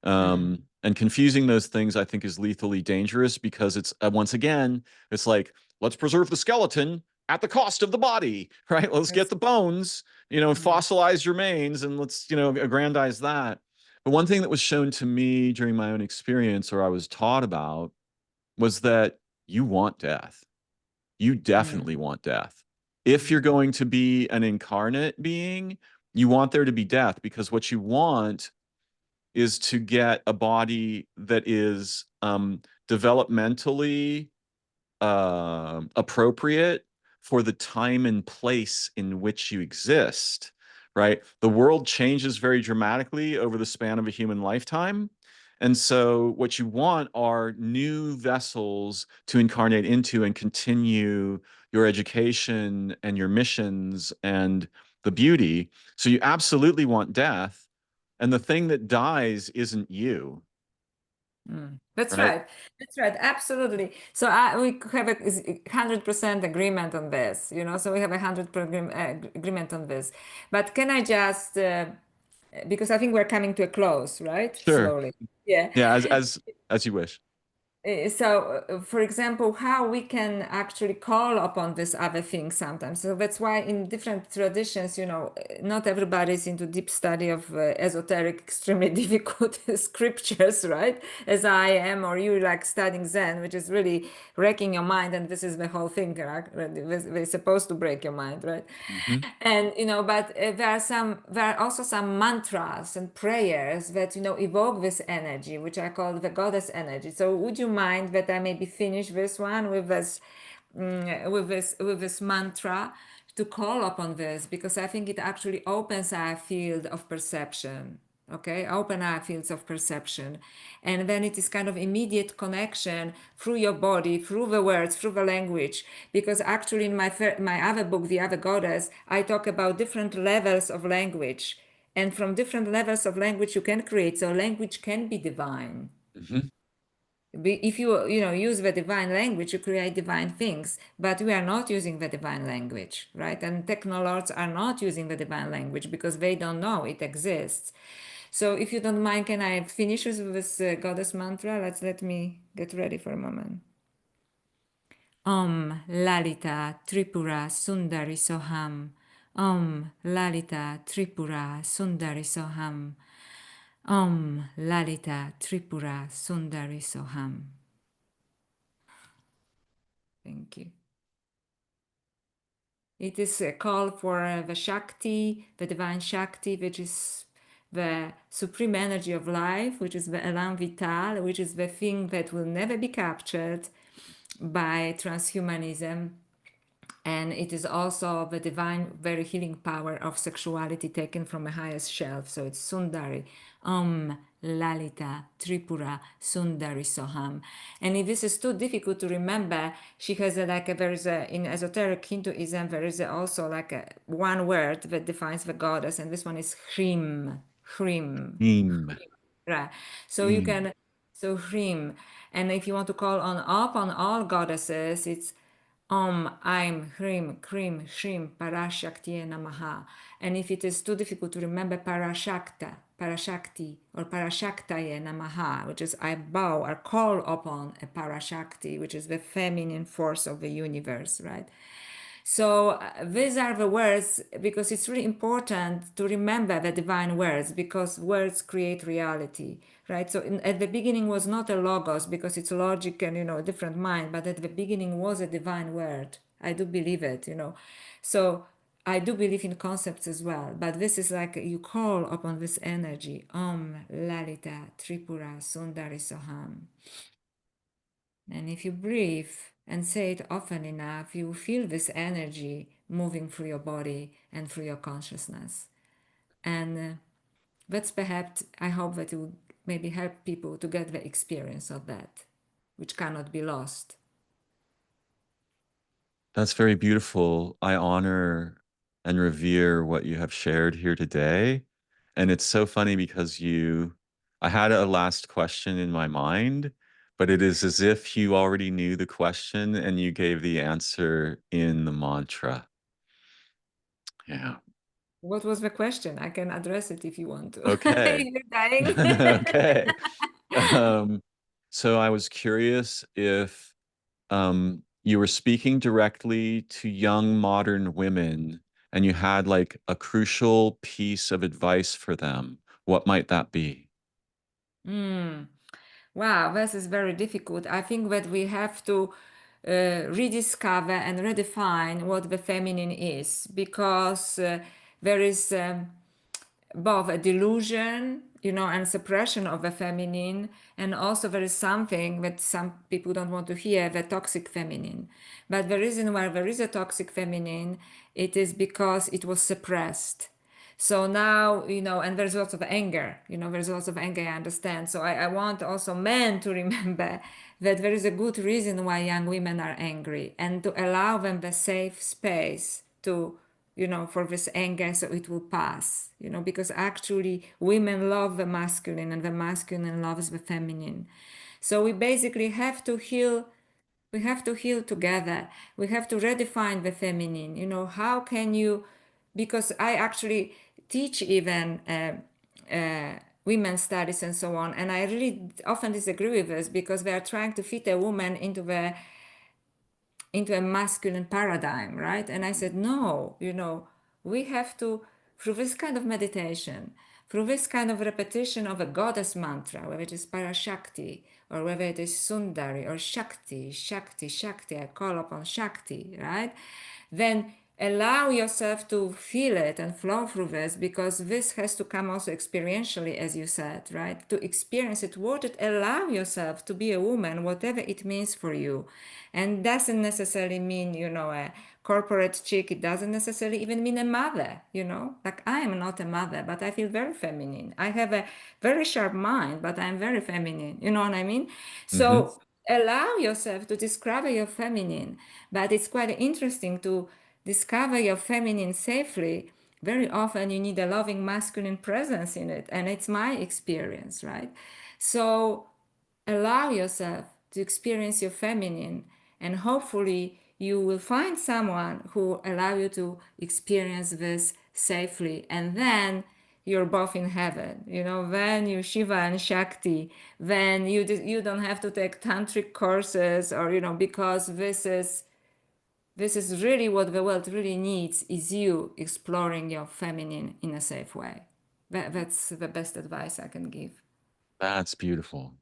mm. And confusing those things, I think, is lethally dangerous because it's once again, it's like let's preserve the skeleton at the cost of the body, right? Let's get That's, the bones, mm, fossilize your remains, and let's aggrandize that. But one thing that was shown to me during my own experience, or I was taught about, was that you want death. You mm, definitely want death. If you're mm, going to be an incarnate being, you want there to be death because what you want is to get a body that is developmentally appropriate for the time and place in which you exist, right? The world changes very dramatically over the span of a human lifetime. And so, what you want are new vessels to incarnate into and continue your education and your missions and the beauty. So, you absolutely want death. And the thing that dies isn't you, mm. That's right? right. That's right. Absolutely. So we have a 100% agreement on this, so we have 100% agreement on this. But can I just, because I think we're coming to a close, right? Sure. Slowly. Yeah. Yeah, as you wish. So, for example, how we can actually call upon this other thing sometimes. So that's why in different traditions, not everybody is into deep study of esoteric, extremely difficult scriptures, right? As I am, or you like studying Zen, which is really wrecking your mind. And this is the whole thing, right? They're supposed to break your mind, right? Hmm. And but there are also some mantras and prayers that evoke this energy, which I call the goddess energy. So would you mind that I maybe finish this one with this with this mantra to call upon this, because I think it actually opens our field of perception. Okay, open our fields of perception, and then it is kind of immediate connection through your body, through the words, through the language. Because actually, in my other book, The Other Goddess, I talk about different levels of language, And from different levels of language you can create. So language can be divine. Hmm. If you use the divine language, you create divine things, but we are not using the divine language, right? And technologists are not using the divine language because they don't know it exists. So if you don't mind, can I finish with this goddess mantra? Let me get ready for a moment. Om Lalita Tripura Sundari Soham. Om Lalita Tripura Sundari Soham. Om Lalita Tripura Sundari Soham. Thank you. It is a call for the Shakti, the divine Shakti, which is the supreme energy of life, which is the élan vital, which is the thing that will never be captured by transhumanism. And it is also the divine, very healing power of sexuality taken from a highest shelf. So it's Sundari, Om Lalita Tripura Sundari Soham. And if this is too difficult to remember, she has in esoteric Hinduism, there is also like a one word that defines the goddess, and this one is Hrim. Hrim. Him. Right. So you Him. can, so Hrim. And if you want to call on up on all goddesses, it's Om, Aim, Hrim, Krim, Shrim, Parashakti Namaha. And if it is too difficult to remember Parashakta, Parashakti, or Parashaktaye Namaha, which is I bow or call upon a Parashakti, which is the feminine force of the universe, right? So these are the words because it's really important to remember the divine words because words create reality, right? So at the beginning was not a logos because it's logic and a different mind, but at the beginning was a divine word. I do believe it. So I do believe in concepts as well, but this is like you call upon this energy. Om Lalita Tripura Sundari Soham. And if you breathe and say it often enough, you feel this energy moving through your body and through your consciousness. And that's perhaps, I hope that it will maybe help people to get the experience of that, which cannot be lost. That's very beautiful. I honor and revere what you have shared here today. And it's so funny because I had a last question in my mind, but it is as if you already knew the question and you gave the answer in the mantra. Yeah. What was the question? I can address it if you want to. Okay. You're dying. Okay. Um, so I was curious if you were speaking directly to young modern women and you had like a crucial piece of advice for them, what might that be? Wow, this is very difficult. I think that we have to rediscover and redefine what the feminine is because there is both a delusion, and suppression of the feminine, and also there is something that some people don't want to hear, the toxic feminine. But the reason why there is a toxic feminine, it is because it was suppressed. So now, and there's lots of anger, there's lots of anger, I understand. So I want also men to remember that there is a good reason why young women are angry and to allow them the safe space to for this anger so it will pass, because actually women love the masculine and the masculine loves the feminine. So we basically have to heal. We have to heal together. We have to redefine the feminine. How can you, because I actually teach even women's studies and so on, and I really often disagree with this because they are trying to fit a woman into a masculine paradigm, right? And I said, no, we have to, through this kind of meditation, through this kind of repetition of a goddess mantra, whether it is Parashakti or whether it is Sundari or Shakti, Shakti, Shakti, I call upon Shakti, right? Then allow yourself to feel it and flow through this because this has to come also experientially, as you said, right? To experience it, what it allow yourself to be a woman, whatever it means for you. And doesn't necessarily mean, a corporate chick. It doesn't necessarily even mean a mother, Like I am not a mother, but I feel very feminine. I have a very sharp mind, but I'm very feminine. You know what I mean? Hmm. So allow yourself to discover your feminine, but it's quite interesting to discover your feminine safely very often you need a loving masculine presence in it. And it's my experience, right? So allow yourself to experience your feminine, and hopefully you will find someone who allow you to experience this safely, and then you're both in heaven, then you Shiva and Shakti, then you don't have to take tantric courses, or because this is really what the world really needs, is you exploring your feminine in a safe way. That's the best advice I can give. That's beautiful.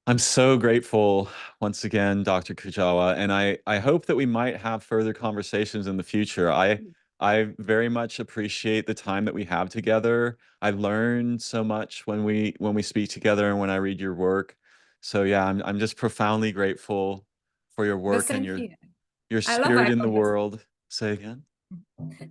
I'm so grateful once again, Dr. Kujawa, and I hope that we might have further conversations in the future. I very much appreciate the time that we have together. I learn so much when we speak together and when I read your work. So yeah, I'm just profoundly grateful for your The work and same here. your I love spirit our in the conversation. world. Say again?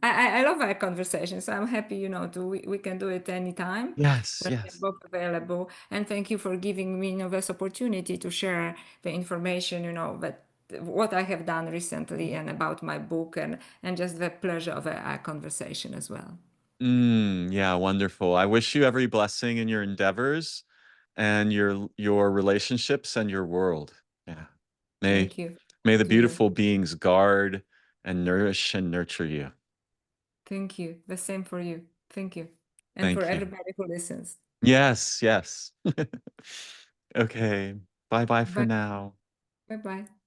I love our conversation. So I'm happy, we can do it anytime Yes, when we're yes. both available. And thank you for giving me, this opportunity to share the information, that what I have done recently and about my book, and just the pleasure of our conversation as well. Yeah, wonderful. I wish you every blessing in your endeavors and your relationships and your world. Yeah. May Thank you may the to you. beautiful beings guard and nourish and nurture you. Thank you. The same for you. Thank you. And for Thank you. everybody who listens. Yes, yes. Okay. Bye-bye for Bye. now. Bye bye.